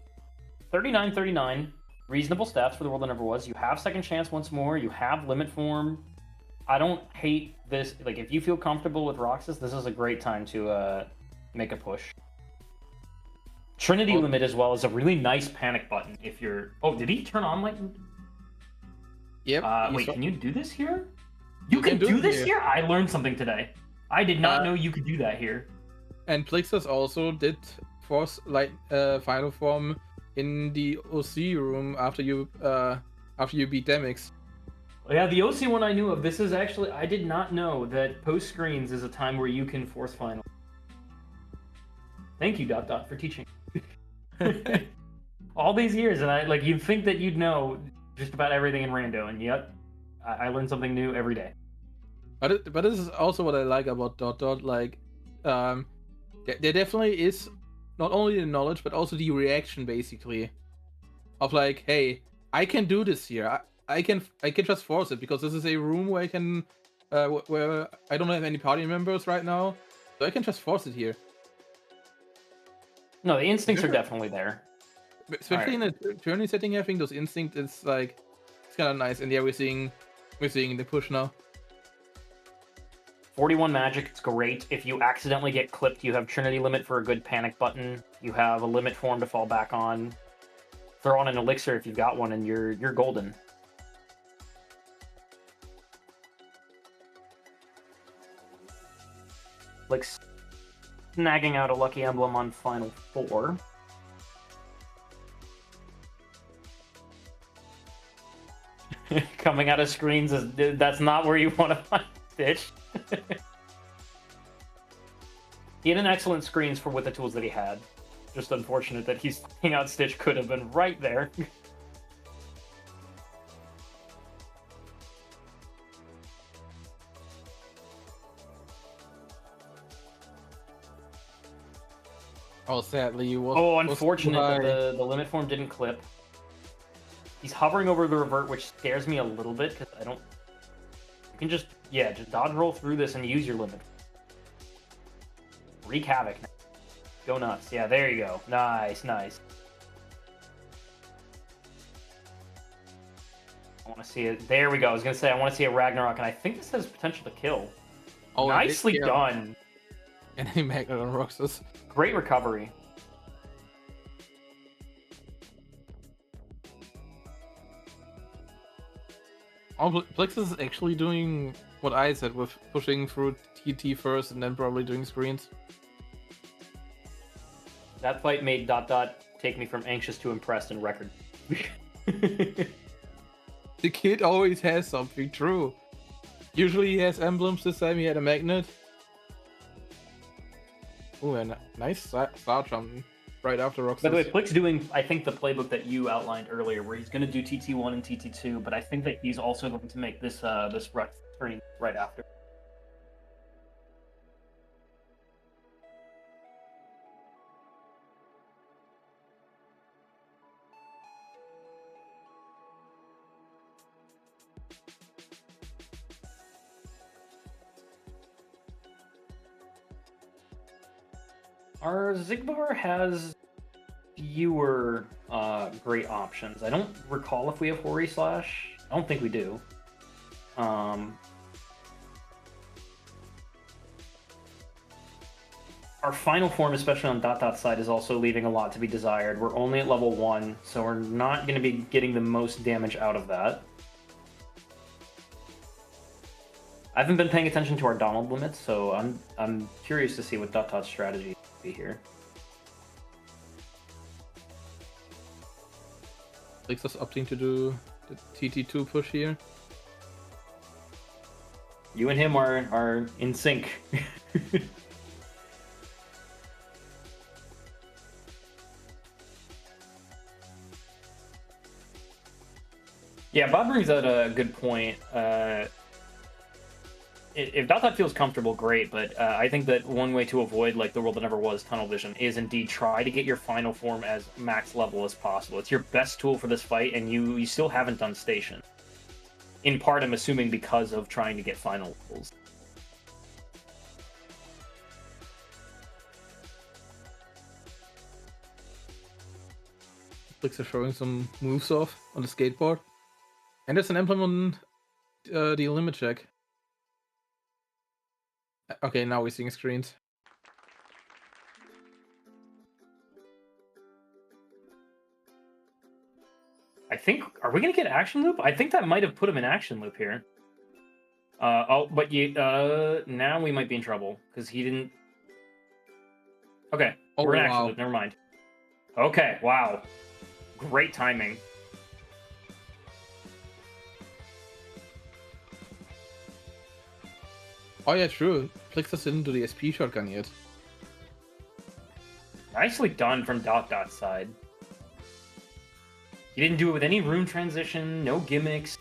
39-39. Reasonable stats for the World That Never Was. You have second chance once more. You have limit form. I don't hate this. Like, if you feel comfortable with Roxas, this is a great time to make a push. Trinity limit as well is a really nice panic button if you're... Oh, did he turn on lightning? Yep. Wait, can you do this here? You can do this here? I learned something today. I did not know you could do that here. And Plixus also did force final form in the OC room after you after you beat Demix. Yeah, the OC one I knew of. This is actually, I did not know that post screens is a time where you can force final. Thank you, for teaching. All these years, and you'd think that you'd know just about everything in Rando, and yet I learn something new every day. But this is also what I like about ... Like, there definitely is not only the knowledge but also the reaction, basically, of like, hey, I can do this here. I can just force it because this is a room where I can, where I don't have any party members right now, so I can just force it here. No, the instincts are definitely there. Especially in a journey setting, I think those instincts is like, it's kind of nice. And yeah, we're seeing the push now. 41 magic, it's great. If you accidentally get clipped, you have Trinity Limit for a good panic button. You have a limit form to fall back on. Throw on an elixir if you've got one, and you're golden. Like snagging out a lucky emblem on Final 4. Coming out of screens that's not where you want to find Stitch. He had an excellent screens with the tools that he had. Just unfortunate that he's taking out Stitch could have been right there. Oh, sadly, you was. Oh, unfortunate that the limit form didn't clip. He's hovering over the revert, which scares me a little bit because I don't. You can just dodge roll through this and use your limit. Wreak havoc. Go nuts. Yeah, there you go. Nice. I want to see it. There we go. I was gonna say I want to see a Ragnarok, and I think this has potential to kill. Oh, nicely done. And he Ragnarok's this. Great recovery. Oh, Plexus is actually doing what I said with pushing through TT first and then probably doing screens. That fight made ... take me from anxious to impressed in record. The kid always has something, true. Usually he has emblems, this time he had a magnet. Ooh, and nice star jump right after Roxas. By the way, Plick's doing, I think, the playbook that you outlined earlier, where he's going to do TT1 and TT2, but I think that he's also going to make this this screen right after. Our Xigbar has fewer great options. I don't recall if we have Hori Slash. I don't think we do. Our final form, especially on ... side, is also leaving a lot to be desired. We're only at level 1, so we're not going to be getting the most damage out of that. I haven't been paying attention to our Donald limits, so I'm curious to see what ... strategy will be here. Lexus opting to do the TT2 push here. You and him are in sync. Yeah, Bob brings out a good point. If ... feels comfortable, great, but I think that one way to avoid like the world that never was tunnel vision is indeed try to get your final form as max level as possible. It's your best tool for this fight, and you still haven't done station. In part, I'm assuming because of trying to get final levels. Looks are showing some moves off on the skateboard. And there's an emblem on the limit check. Okay, now we're seeing screens. I think, are we gonna get action loop? I think that might have put him in action loop here. But now we might be in trouble because he didn't. Okay, we're in action loop. Never mind. Okay, wow, great timing. Oh yeah, true. Plixus didn't do the SP shotgun yet. Nicely done from Dot's side. He didn't do it with any rune transition, no gimmicks.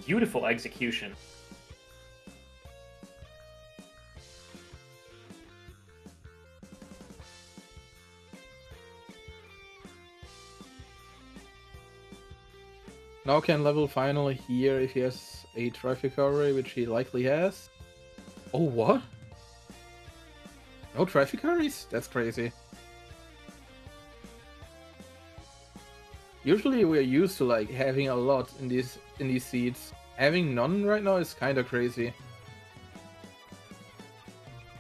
Beautiful execution. Now can level finally here if he has a traffic recovery, which he likely has. Oh, what? No traffic recoveries? That's crazy. Usually we're used to like having a lot in these seats. Having none right now is kind of crazy.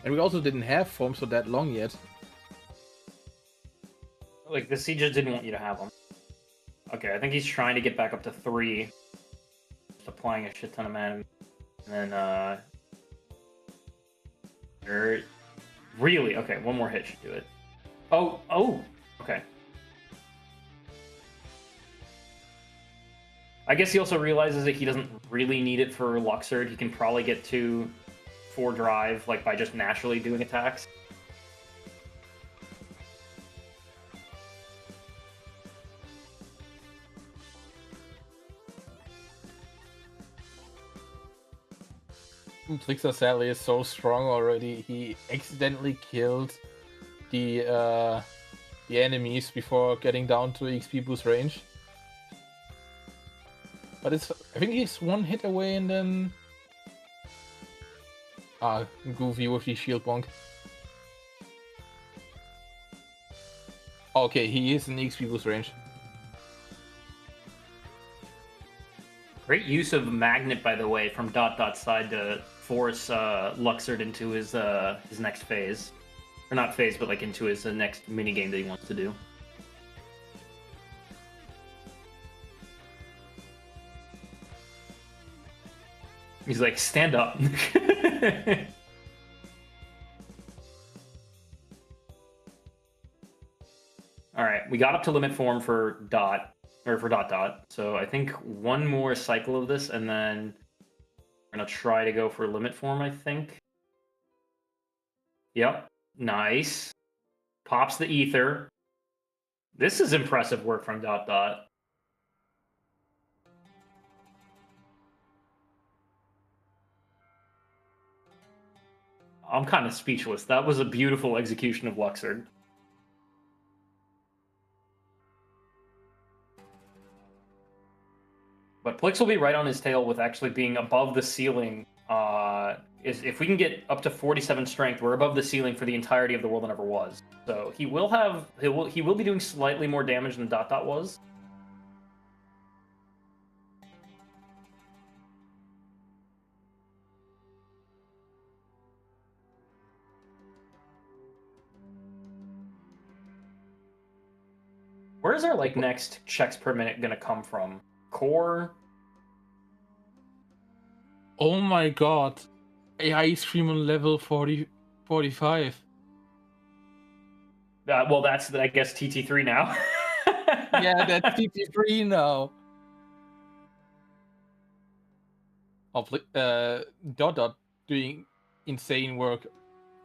And we also didn't have forms for that long yet. Like, the Siege just didn't want you to have them. Okay, I think he's trying to get back up to 3. Just applying a shit ton of mana. And then, really? Okay, one more hit should do it. Oh, okay. I guess he also realizes that he doesn't really need it for Luxord. He can probably get to 4 drive, like, by just naturally doing attacks. Plixus sadly is so strong already. He accidentally killed the enemies before getting down to XP boost range. But I think he's one hit away and then... Goofy with the shield bonk. Okay, he is in XP boost range. Great use of Magnet, by the way, from Dot's side to force Luxord into his next phase. Or not phase, but like into his next minigame that he wants to do. He's like, stand up. Alright, we got up to limit form for Dot. So I think one more cycle of this, and then we're gonna try to go for limit form, I think. Yep, nice. Pops the ether. This is impressive work from Dot. I'm kind of speechless. That was a beautiful execution of Luxord. But Plix will be right on his tail with actually being above the ceiling. If we can get up to 47 strength, we're above the ceiling for the entirety of the world that ever was. So he will be doing slightly more damage than Dot was. Where's our next checks per minute gonna come from? Core? Oh my god. AI stream on level 45. Well, that's, I guess, TT3 now. Yeah, that's TT3 now. Dot doing insane work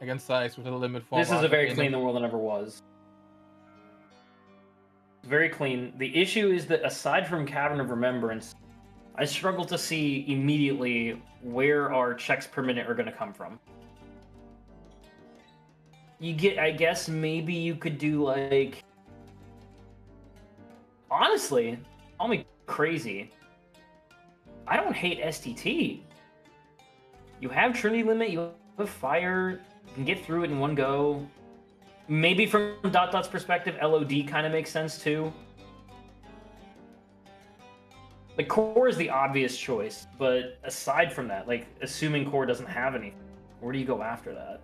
against Size with a limit form. This is a very clean the world that ever was. Very clean. The issue is that aside from Cavern of Remembrance, I struggle to see immediately where our checks per minute are going to come from. I guess maybe you could do like... Honestly, call me crazy. I don't hate STT. You have Trinity Limit, you have Fire, you can get through it in one go. Maybe from Dot's perspective, LOD kind of makes sense too. Like, Core is the obvious choice, but aside from that, like, assuming Core doesn't have anything, where do you go after that?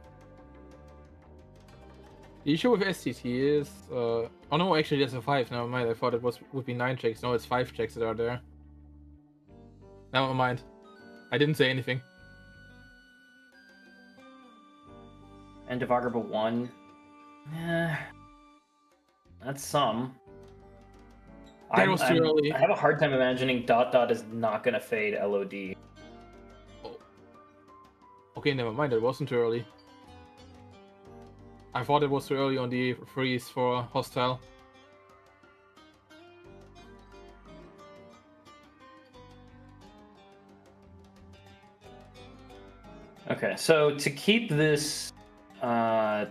The issue with STT is... oh no, actually there's a 5, never mind, I thought it would be 9 checks, no, it's 5 checks that are there. Never mind. I didn't say anything. End of Agrabah 1. That's some. That was too early. I have a hard time imagining Dot is not going to fade LOD. Okay, never mind. It wasn't too early. I thought it was too early on the freeze for hostile. Okay, so to keep this, to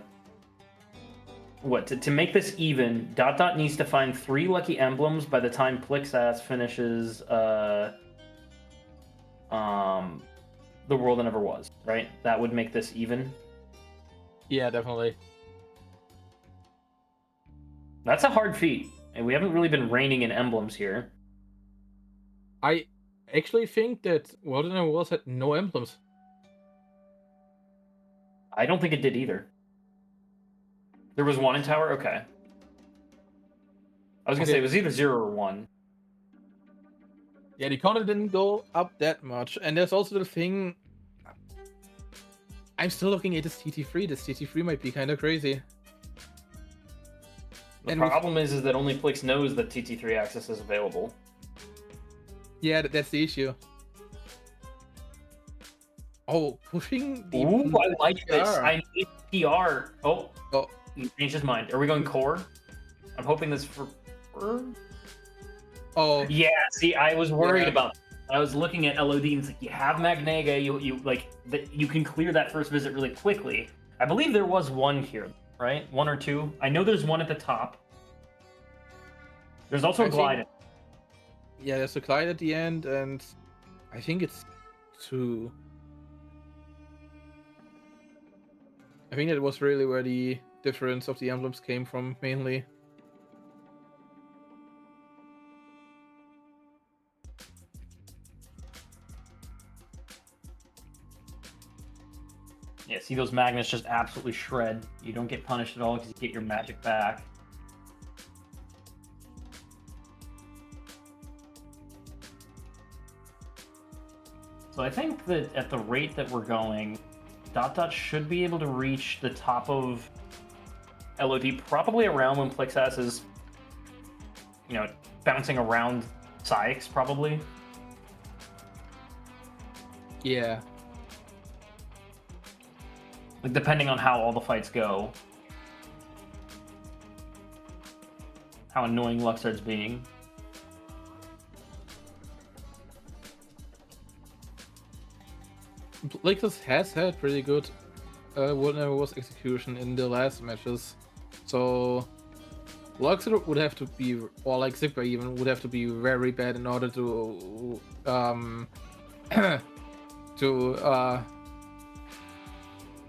make this even, Dot needs to find 3 lucky emblems by the time Plixass finishes The World That Never Was, right? That would make this even. Yeah, definitely. That's a hard feat, and we haven't really been reigning in emblems here. I actually think that World That Never Was had no emblems. I don't think it did either. There was 1 in tower? Okay. I was gonna say it was either 0 or 1. Yeah, the counter didn't go up that much. And there's also the thing... I'm still looking at this TT3. This TT3 might be kind of crazy. The problem is that only Plix knows that TT3 access is available. Yeah, that's the issue. Oh, pushing the... Ooh, I like this. I need PR. Oh, he changed his mind. Are we going core? I'm hoping this for... Oh. Yeah, see, I was worried about that. I was looking at LOD and it's like, you have Magnega, you can clear that first visit really quickly. I believe there was 1 here, right? 1 or 2. I know there's 1 at the top. There's also a glide. Yeah, there's a glide at the end, and I think it's 2. I think that was really where the difference of the emblems came from, mainly. Yeah, see those magnets just absolutely shred. You don't get punished at all because you get your magic back. So I think that at the rate that we're going, Dot should be able to reach the top of LOD probably around when Plixass is, bouncing around Psyx, probably. Yeah. Like, depending on how all the fights go. How annoying Luxard's being. Plixass has had pretty good World Never Was execution in the last matches. So Luxor would have to be, or like Zigbar even, would have to be very bad in order to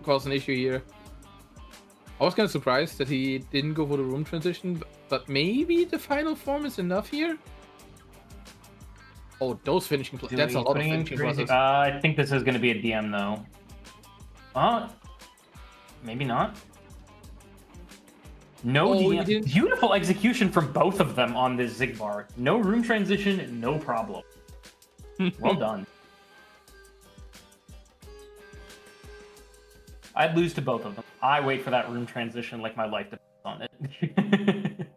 cause an issue here. I was kind of surprised that he didn't go for the room transition, but maybe the final form is enough here? Oh, those finishing plays. That's a lot of finishing plays. I think this is going to be a DM, though. Maybe not. No DM. Beautiful execution from both of them on this Zigbar. No room transition, no problem. Well done. I'd lose to both of them. I wait for that room transition like my life depends on it.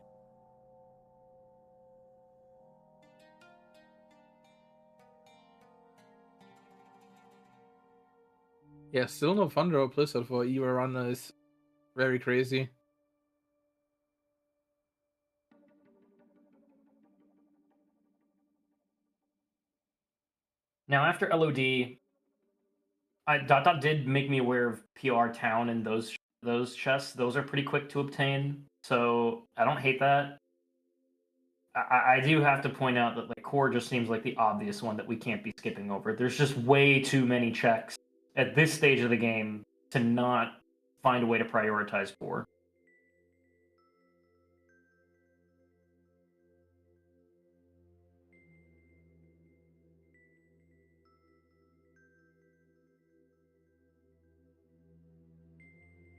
Yeah, still no Thunder or Blizzard for Era Runner is very crazy. Now, after LOD, Dot did make me aware of PR Town and those chests. Those are pretty quick to obtain, so I don't hate that. I do have to point out that like Core just seems like the obvious one that we can't be skipping over. There's just way too many checks at this stage of the game to not find a way to prioritize Core.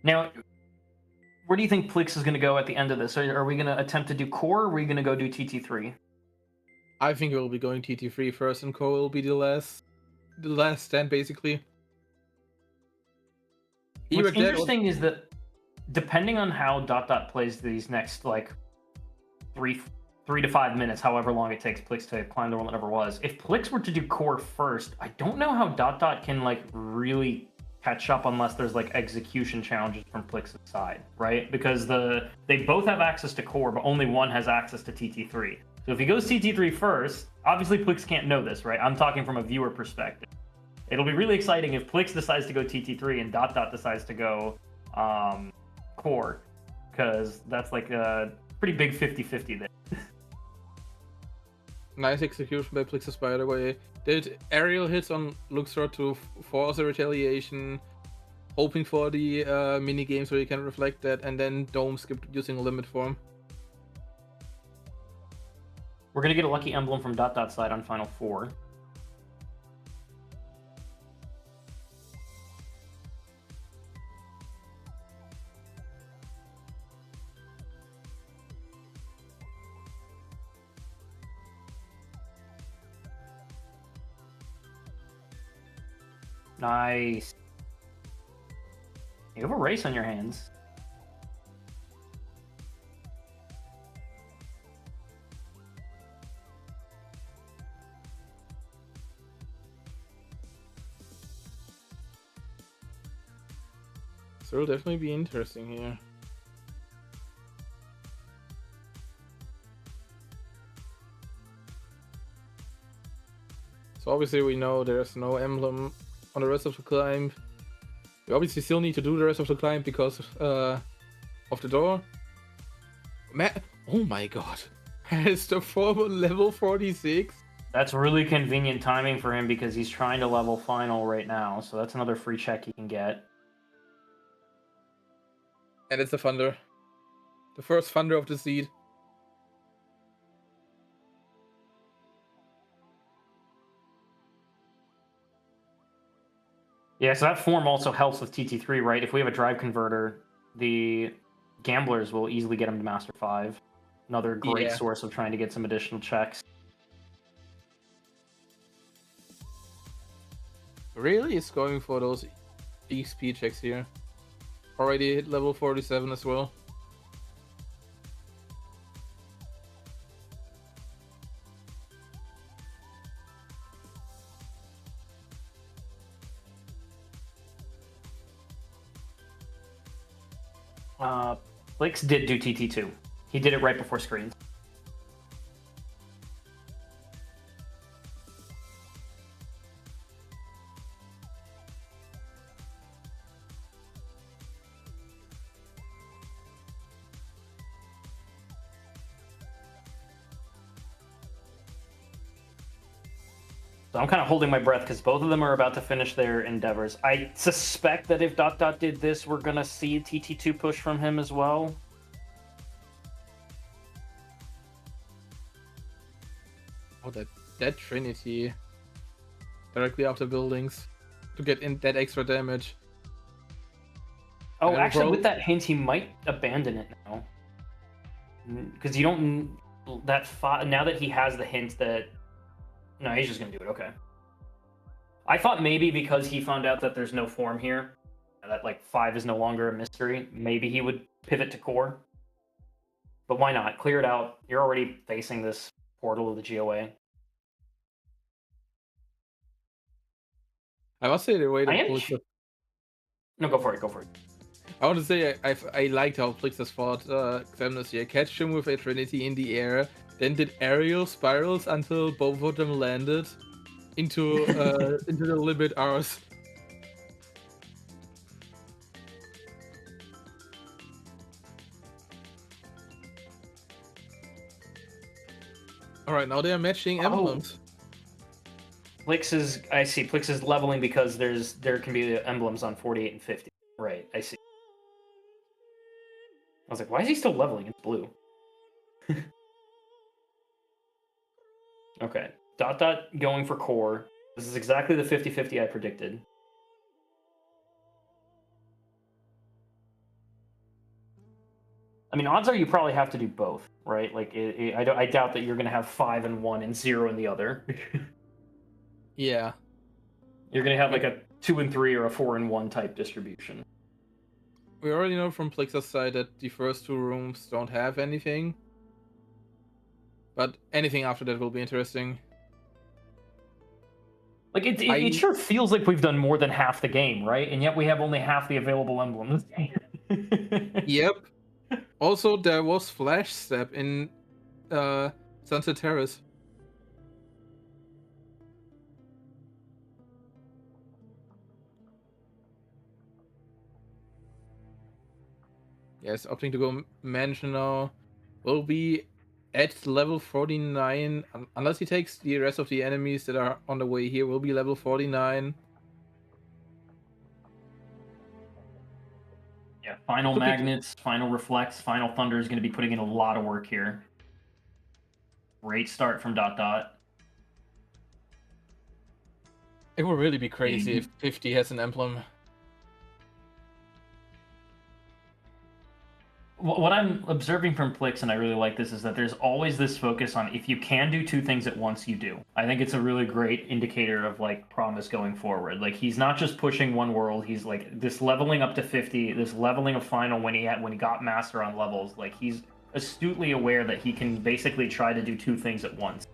Now, where do you think Plix is going to go at the end of this? Are we going to attempt to do Core, or are we going to go do TT3? I think we'll be going TT3 first, and Core will be the last stand, basically. What's interesting is that depending on how Dot plays these next like 3 to 5 minutes, however long it takes Plix to climb the world that never was, if Plix were to do Core first, I don't know how Dot can like really catch up unless there's like execution challenges from Plix's side, right? Because they both have access to core, but only one has access to TT3. So if he goes TT3 first, obviously Plix can't know this, right? I'm talking from a viewer perspective. It'll be really exciting if Plix decides to go TT3 and decides to go core, because that's like a pretty big 50-50 there. Nice execution by Plixus, by the way. Did aerial hits on Luxor to force a retaliation, hoping for the mini game so he can reflect that, and then Dome skipped using a limit form. We're gonna get a lucky emblem from side on Final 4. Nice. You have a race on your hands. So it'll definitely be interesting here. So obviously we know there's no emblem on the rest of the climb. We obviously still need to do the rest of the climb because of the door. Oh my god. Has the former level 46? That's really convenient timing for him because he's trying to level final right now. So that's another free check he can get. And it's the Thunder. The first Thunder of the seed. Yeah, so that form also helps with TT3, right? If we have a drive converter, the gamblers will easily get him to Master 5. Another great source of trying to get some additional checks. Really is going for those XP checks here. Already hit level 47 as well. Blix did do TT2. He did it right before screens. So I'm kind of holding my breath because both of them are about to finish their endeavors. I suspect that if did this, we're going to see a TT2 push from him as well. Oh, that Trinity. Directly after buildings. To get in that extra damage. Oh, actually, with that hint, he might abandon it now. Because you don't... now that he has the hint that... No, he's just going to do it. Okay. I thought maybe because he found out that there's no form here, that like 5 is no longer a mystery, maybe he would pivot to core. But why not? Clear it out. You're already facing this portal of the GOA. I must say the way that No, go for it. Go for it. I want to say I liked how Plixus fought Xemnas here. Catched him with a Trinity in the air, then did aerial spirals until both of them landed into into the limit R's. All right, now they are matching emblems. Plix is leveling because there can be emblems on 48 and 50. Right, I see. I was like, why is he still leveling? It's blue. Okay. Going for core. This is exactly the 50-50 I predicted. I mean, odds are you probably have to do both, right? Like, I doubt that you're going to have 5 in one and 0 in the other. Yeah. You're going to have like a 2 and 3 or a 4 and 1 type distribution. We already know from Plixus' side that the first 2 rooms don't have anything. But anything after that will be interesting. Like, Like it sure feels like we've done more than half the game, right? And yet we have only half the available emblems. Yep. Also, there was Flash Step in Sunset Terrace. Yes, opting to go Mansion now. Will be at level 49, unless he takes the rest of the enemies that are on the way here, will be level 49. Yeah, final Magnets, final Reflects, final Thunder is going to be putting in a lot of work here. Great start from Dot Dot. It would really be crazy if 50 has an emblem. What I'm observing from Plix, and I really like this, is that there's always this focus on if you can do two things at once, you do. I think it's a really great indicator of like promise going forward. Like he's not just pushing one world; he's like this leveling up to 50, this leveling of final when he got master on levels. Like he's astutely aware that he can basically try to do two things at once.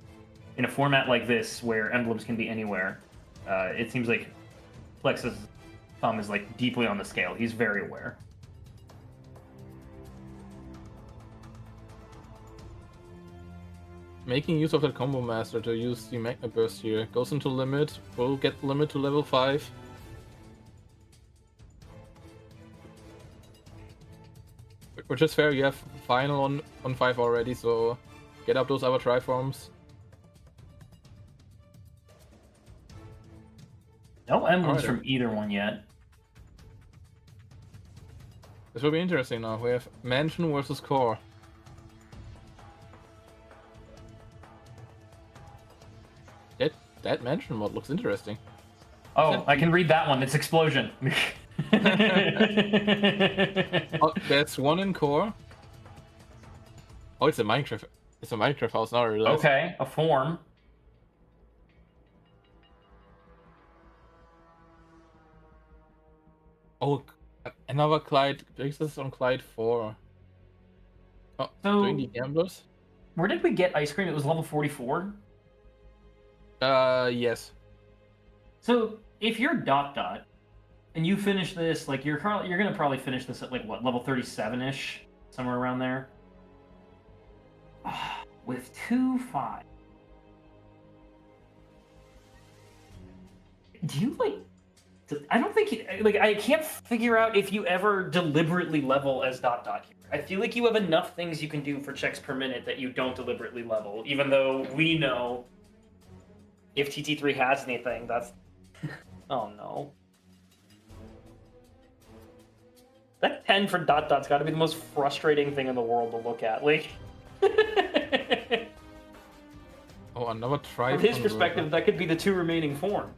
In a format like this, where emblems can be anywhere, it seems like Plex's thumb is like deeply on the scale. He's very aware. Making use of that combo master to use the Magna Burst here. Goes into limit, will get limit to level 5. Which is fair, you have final on 5 already, so get up those other Triforms. No emblems from either one yet. This will be interesting now. We have Mansion versus Core. That Mansion mod looks interesting. Oh, I can read that one. It's Explosion. Oh, that's one in Core. Oh, it's a Minecraft. It's a Minecraft house now. Okay, a form. Oh, another Clyde. This is on Clyde 4. Oh, so, doing the gamblers. Where did we get Ice Cream? It was level 44. Yes. So if you're Dot Dot and you finish this, like you're gonna probably finish this at like what, level 37-ish, somewhere around there. With 2-5. Do you like? I don't think I can't figure out if you ever deliberately level as Dot Dot here. I feel like you have enough things you can do for checks per minute that you don't deliberately level, even though we know. If TT3 has anything, that's... Oh, no. That 10 for Dot Dot's got to be the most frustrating thing in the world to look at. Like... Oh, another try. From his perspective, that could be the two remaining form.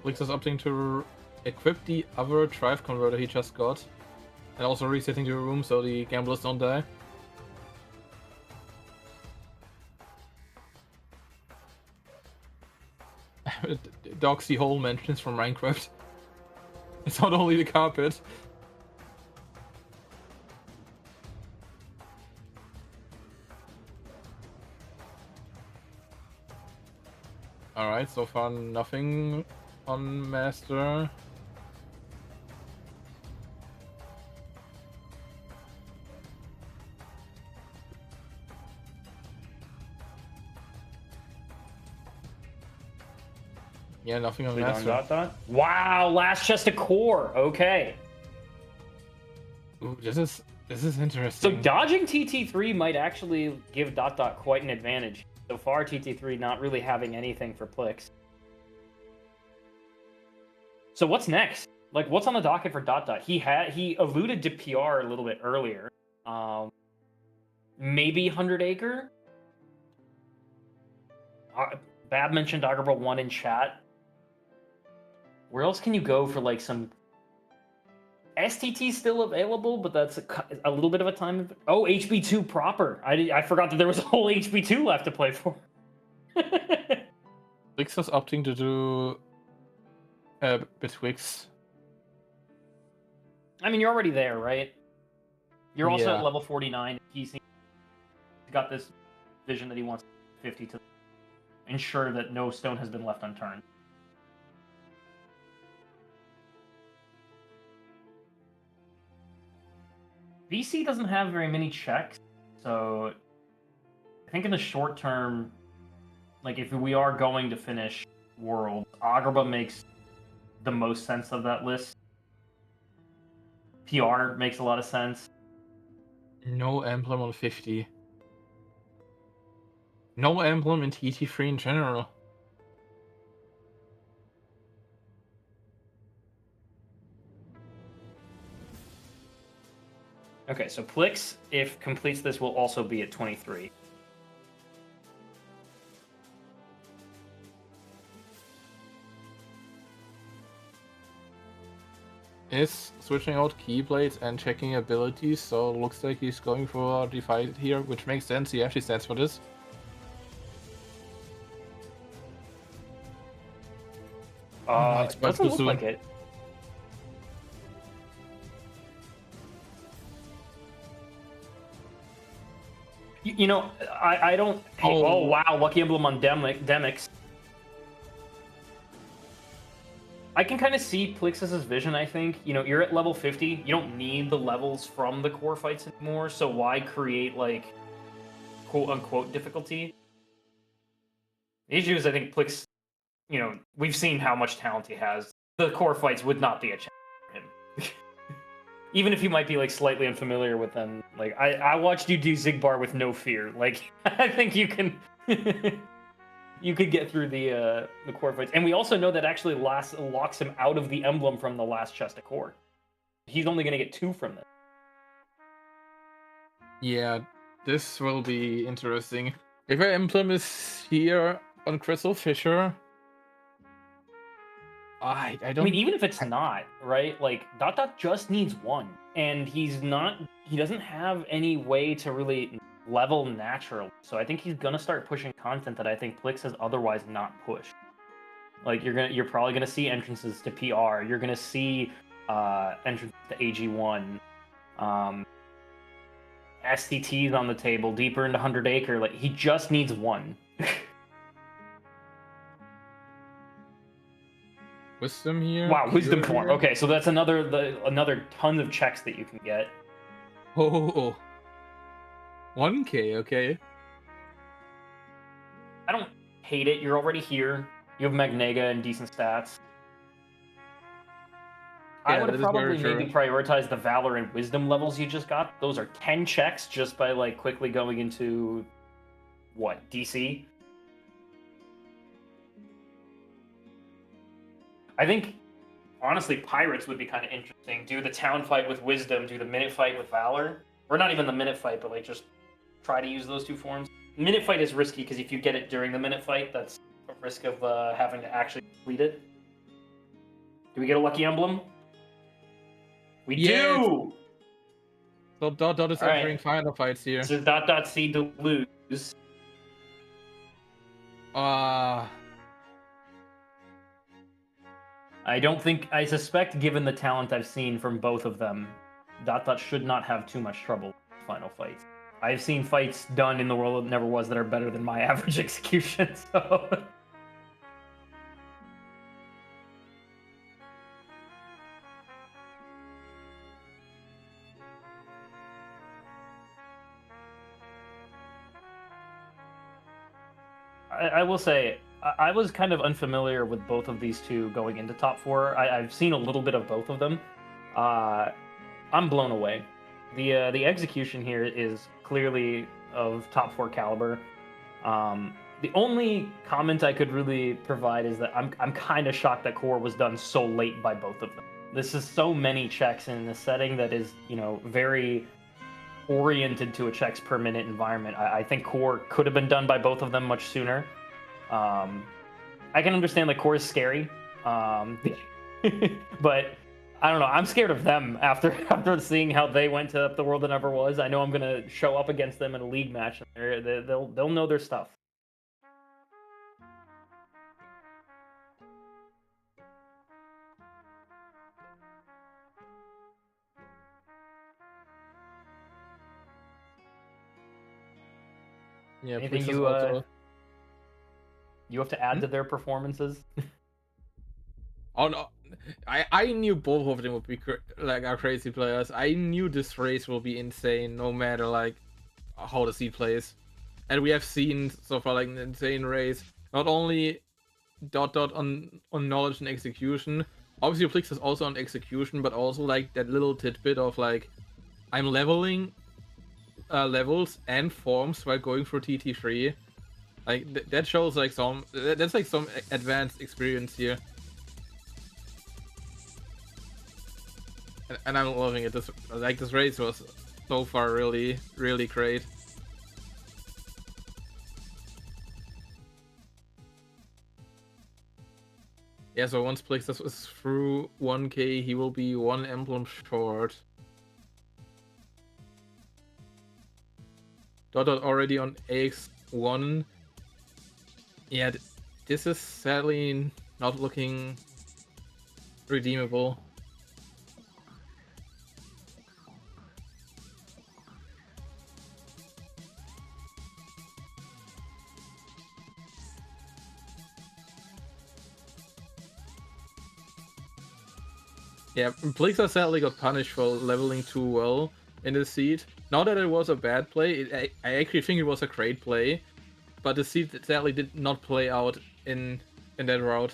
Blix is opting to equip the other drive converter he just got. And also resetting the room so the gamblers don't die. Dogs the whole mansions from Minecraft. It's not only the carpet. Alright, so far nothing on Master. Yeah, nothing on Master. Dot Dot? Wow, last chest of Core. Okay. Ooh, this is interesting. So dodging TT3 might actually give Dot Dot quite an advantage. So far, TT3 not really having anything for Plix. So what's next? Like, what's on the docket for Dot Dot? He alluded to PR a little bit earlier. Maybe 100 Acre? Bab mentioned Doggerbolt 1 in chat. Where else can you go for like some... STT still available, but that's a little bit of a time... Oh, HB2 proper. I forgot that there was a whole HB2 left to play for. Blix was opting to do Betwixt. I mean, you're already there, right? You're also Yeah. at level 49. He's got this vision that he wants 50 to ensure that no stone has been left unturned. VC doesn't have very many checks, so I think in the short term, like if we are going to finish Worlds, Agrabah makes the most sense of that list. PR makes a lot of sense. No emblem on 50. No emblem in TT3 in general. Okay, so Plix, if completes this, will also be at 23. Is switching out keyblades and checking abilities, so looks like he's going for a divide here, which makes sense. He actually stands for this. It's Doesn't too look soon. like it. You know, I don't. Oh wow, Lucky Emblem on Demix. I can kind of see Plixus's vision, I think. You know, you're at level 50. You don't need the levels from the core fights anymore, so why create, like, quote-unquote difficulty? The issue is, I think Plix, you know, we've seen how much talent he has. The core fights would not be a challenge for him. Even if you might be, like, slightly unfamiliar with them. Like, I watched you do Zigbar with no fear. Like, I think you can... You could get through the core fights. And we also know that actually locks him out of the emblem from the last chest of core. He's only going to get 2 from this. Yeah, this will be interesting. If our emblem is here on Crystal Fisher, I don't... I mean, even if it's not, right? Like, Dot Dot just needs 1. And he doesn't have any way to really level naturally. So I think he's going to start pushing content that I think Plix has otherwise not pushed. Like, you're probably going to see entrances to PR. You're going to see entrances to AG1. STTs on the table, deeper into 100 Acre. Like, he just needs 1. Wisdom here. Wow, wisdom Cure form. here. Okay, so that's another ton of checks that you can get. Oh, 1K, okay. I don't hate it. You're already here. You have Magnega and decent stats. Yeah, I would have that is very probably maybe true. prioritized the Valor and Wisdom levels you just got. Those are 10 checks just by, like, quickly going into, what, DC? I think, honestly, Pirates would be kind of interesting. Do the town fight with Wisdom, do the minute fight with Valor. Or not even the minute fight, but, like, just try to use those 2 forms. Minute fight is risky, because if you get it during the minute fight, that's a risk of having to actually complete it. Do we get a lucky emblem? We do! So Dot is All entering right. final fights here. This is .C to lose. Ah. I suspect, given the talent I've seen from both of them, Dot should not have too much trouble with final fights. I've seen fights done in the world that never was that are better than my average execution, so... I will say, I was kind of unfamiliar with both of these two going into top 4. I've seen a little bit of both of them. I'm blown away. The execution here is clearly of top 4 caliber. The only comment I could really provide is that I'm kind of shocked that core was done so late by both of them. This is so many checks in a setting that is, you know, very oriented to a checks per minute environment. I think core could have been done by both of them much sooner. I can understand that core is scary, but I don't know. I'm scared of them after seeing how they went to Up the World That Never Was. I know I'm gonna show up against them in a league match. And they'll know their stuff. Yeah, Anything Plixus you also. you have to add to their performances? Oh no, I knew both of them would be like are crazy players. I knew this race will be insane, no matter like how the seed plays. And we have seen so far like an insane race. Not only on knowledge and execution. Obviously, Plix is also on execution, but also like that little tidbit of like I'm leveling levels and forms while going for TT3. Like that shows like that's like some advanced experience here. And I'm loving it. This race was so far really great. Yeah, so once Plixus is through 1k, he will be one emblem short. Dot already on AX1. Yeah, this is sadly not looking redeemable. Yeah, Plixus sadly got punished for leveling too well in the seed. Not that it was a bad play, I actually think it was a great play, but the seed sadly did not play out in that route,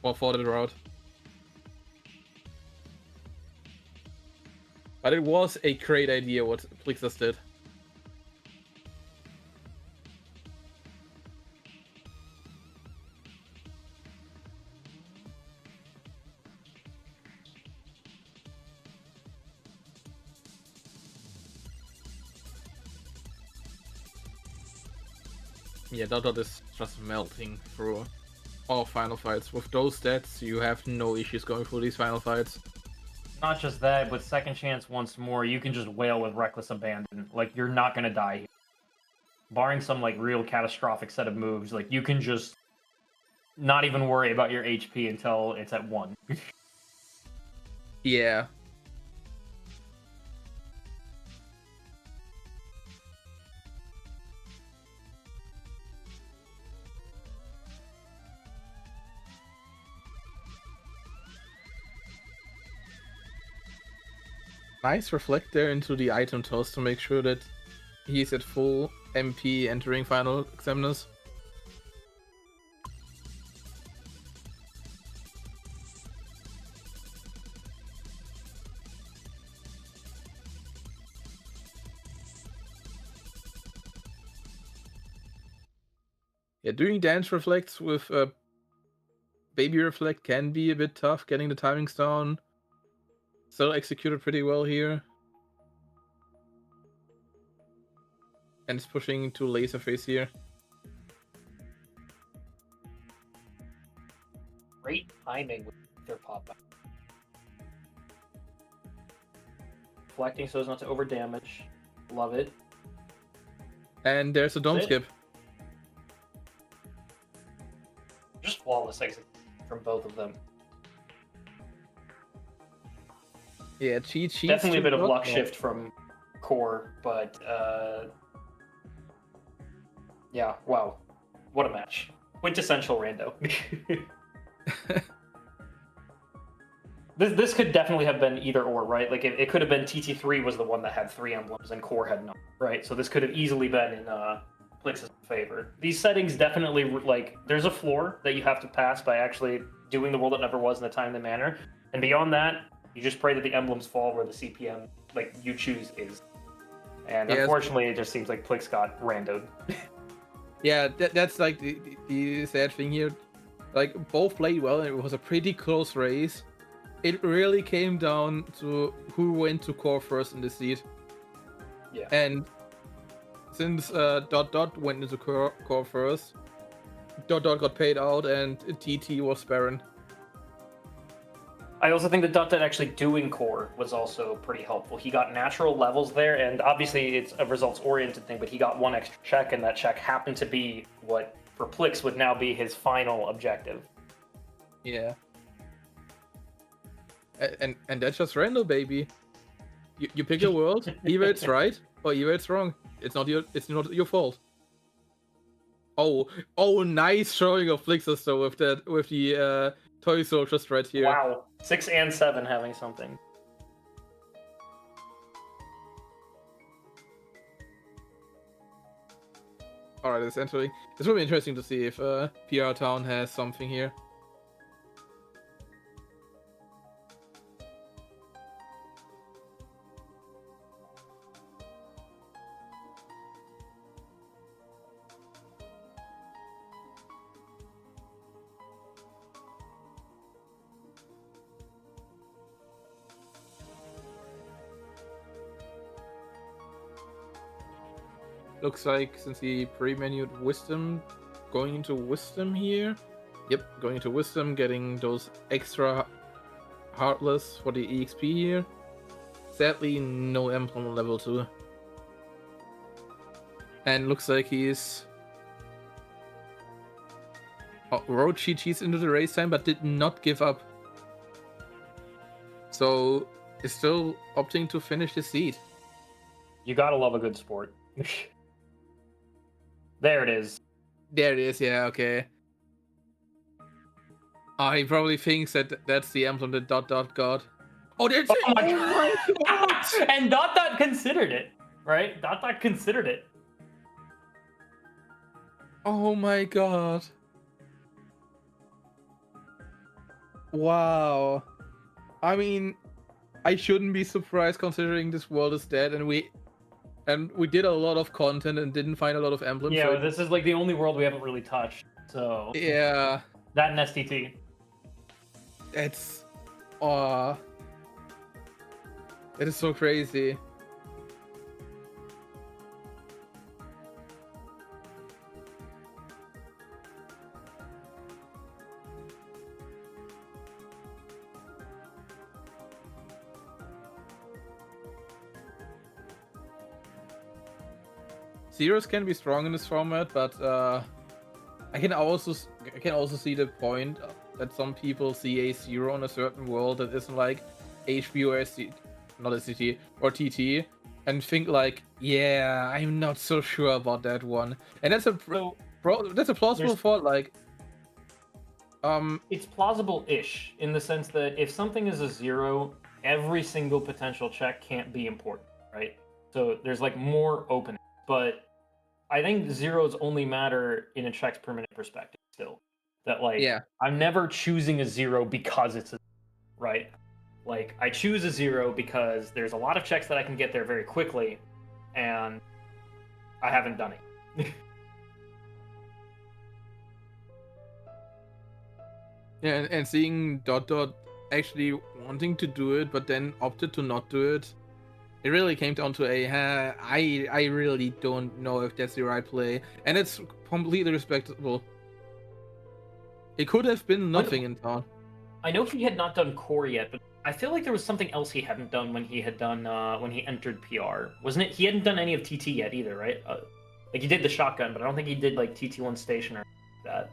or for that route. But it was a great idea what Plixus did. Yeah, Dot is just melting through all final fights. With those stats, you have no issues going through these final fights. Not just that, but second chance once more, you can just wail with reckless abandon. Like, you're not gonna die here. Barring some, like, real catastrophic set of moves, like, you can just not even worry about your HP until it's at 1. Yeah. Nice reflect there into the item toss to make sure that he's at full MP entering final examiners. Yeah, doing dance reflects with baby reflect can be a bit tough, getting the timings down. Still executed pretty well here. And it's pushing to laser face here. Great timing with their pop back. Reflecting so as not to over damage. Love it. And there's a dome skip. Just flawless exit from both of them. Yeah, cheat sheets. Definitely a bit of luck shift from Core, but yeah, wow. What a match. Quintessential rando. This could definitely have been either or, right? Like, it could have been TT3 was the one that had 3 emblems and Core had none, right? So this could have easily been in Plix's favor. These settings definitely, like, there's a floor that you have to pass by actually doing the world that never was in a timely manner. And beyond that, you just pray that the emblems fall where the CPM, like, you choose is. And yes, unfortunately, it just seems like Plix got randoed. Yeah, that's like the sad thing here. Like, both played well, and it was a pretty close race. It really came down to who went to Core first in the seed. Yeah. And since Dot went into core first, Dot got paid out, and TT was Baron. I also think that Dot actually doing Core was also pretty helpful. He got natural levels there, and obviously it's a results-oriented thing, but he got one extra check, and that check happened to be what, for Plix, would now be his final objective. Yeah. And that's just random, baby. You pick a world, either it's right or either it's wrong. It's not your fault. Oh, nice showing of Flixus though with the toy soldier threat here. Wow, 6 and 7 having something. Alright, essentially, it's really interesting to see if PR Town has something here. Looks like since he pre-menued Wisdom, going into Wisdom here. Yep, going into Wisdom, getting those extra Heartless for the EXP here. Sadly, no emblem on level 2. And looks like he's rode GG's into the race time, but did not give up. So is still opting to finish his seed. You gotta love a good sport. There it is. There it is, yeah, okay. He probably thinks that that's the emblem that Dot got. Oh, there's Oh my god! And Dot considered it, right? Dot considered it. Oh my god. Wow. I mean, I shouldn't be surprised considering this world is dead and we did a lot of content and didn't find a lot of emblems. Yeah, so this is like the only world we haven't really touched. So yeah, that and STT. It's it is so crazy. Zeros can be strong in this format, but I can also see the point that some people see a zero in a certain world that isn't like HB or not SCT or TT, and think like, yeah, I'm not so sure about that one, and that's a plausible thought. Like, it's plausible-ish in the sense that if something is a zero, every single potential check can't be important, right? So there's like more opening, but I think zeros only matter in a checks per minute perspective still. That like, yeah, I'm never choosing a zero because it's a right. Like I choose a zero because there's a lot of checks that I can get there very quickly, and I haven't done it. yeah, and seeing Dot actually wanting to do it, but then opted to not do it. It really came down to I really don't know if that's the right play, and it's completely respectable. It could have been nothing in town. I know he had not done core yet, but I feel like there was something else he hadn't done when he had done when he entered PR. Wasn't it? He hadn't done any of TT yet either, right? Like he did the shotgun, but I don't think he did like TT1 station or that.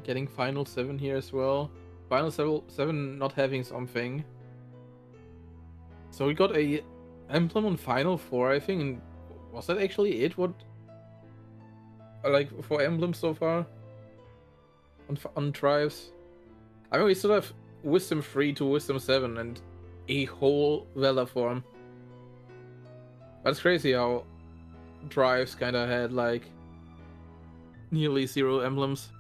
Getting final 7 here as well. Final 7 not having something. So we got a emblem on final 4, I think. And was that actually it? What, like, for emblems so far on tribes? I mean, we still have Wisdom 3 to Wisdom 7 and a whole Valor form. That's crazy how tribes kind of had like nearly 0 emblems.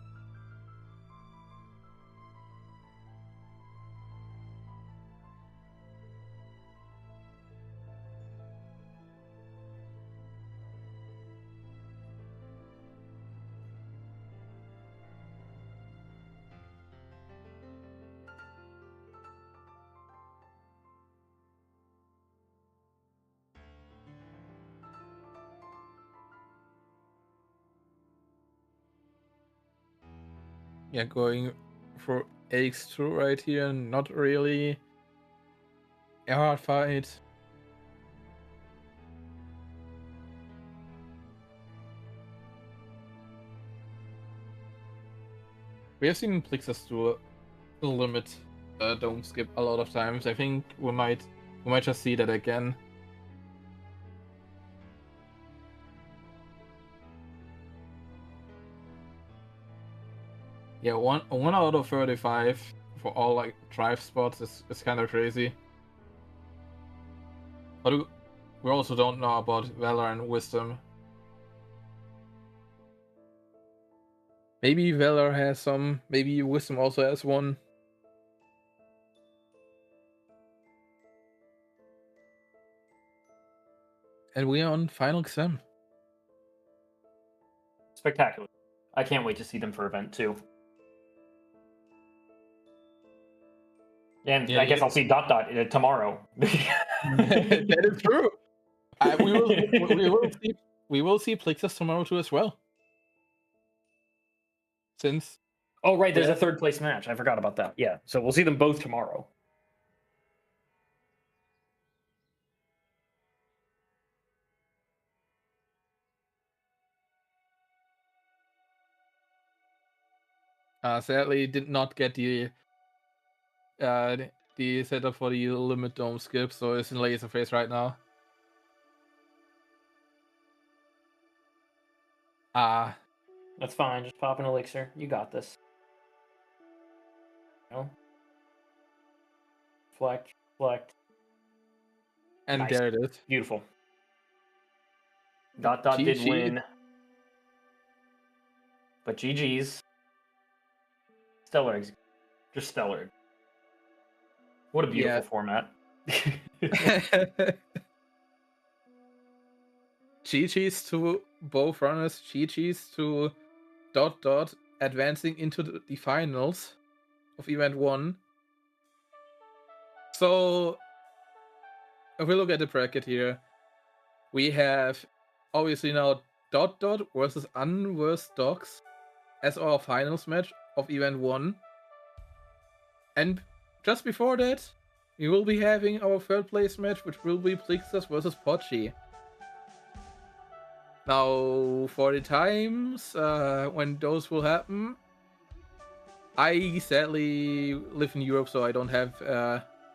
Yeah, going for AX2 right here, not really a hard fight. We have seen Plixus do a limit dome skip a lot of times. I think we might just see that again. Yeah, one out of 35 for all like drive spots is kind of crazy. But we also don't know about Valor and Wisdom. Maybe Valor has some, maybe Wisdom also has one. And we are on final exam. Spectacular. I can't wait to see them for event 2. And yeah, I guess I'll see tomorrow. That is true. We will see Plixus tomorrow too as well. Since oh right, there's a third place match. I forgot about that. Yeah, so we'll see them both tomorrow. Sadly did not get the setup for the limit dome skip, so it's in laser phase right now. That's fine. Just pop an elixir. You got this. No. Flex. And nice. There it is. Beautiful. Did win. But GG's. Stellar. Just stellar. What a beautiful format. GG's to both runners. GG's to ... advancing into the finals of event 1. So if we look at the bracket here, we have obviously now ... versus Unverse Dogs as our finals match of event 1. And just before that, we will be having our third place match, which will be Plixus versus Pochi. Now, for the times when those will happen, I sadly live in Europe, so I don't have,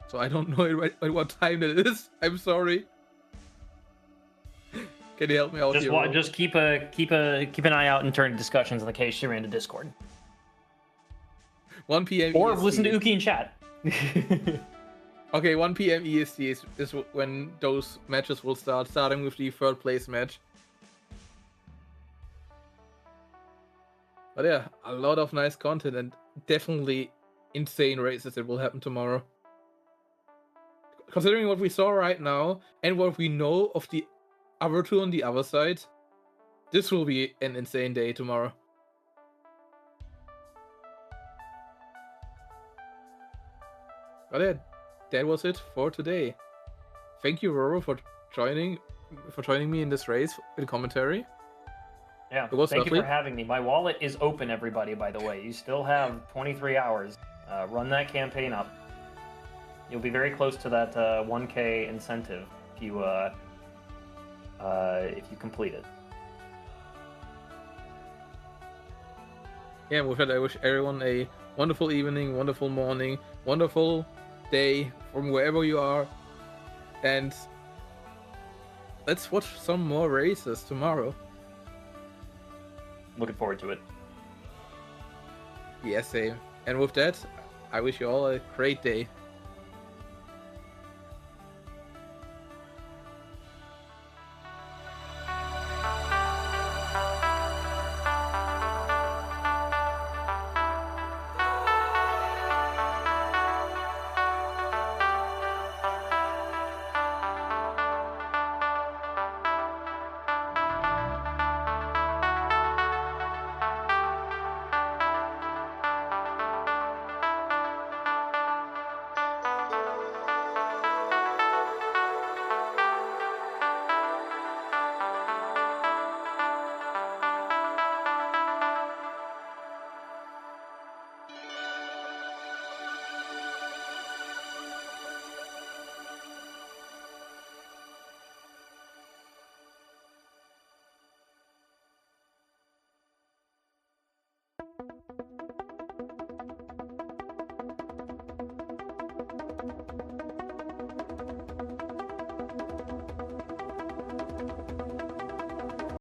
so I don't know at what time that is. I'm sorry. Can you help me out here? Just keep an eye out and turn discussions in the case you're in the Discord. 1 p.m. Or EST. listen to Uki in chat. Okay, 1 p.m. EST is when those matches will start, starting with the third place match. But yeah, a lot of nice content and definitely insane races that will happen tomorrow. Considering what we saw right now and what we know of the other two on the other side, this will be an insane day tomorrow. But yeah, that was it for today. Thank you, Roro, for joining me in this race with commentary. Yeah, thank you for having me. My wallet is open, everybody, by the way. You still have 23 hours. Run that campaign up. You'll be very close to that 1K incentive if you complete it. Yeah, with that, I wish everyone a wonderful evening, wonderful morning, wonderful day from wherever you are. And let's watch some more races tomorrow. Looking forward to it. Yes, same. And with that, I wish you all a great day.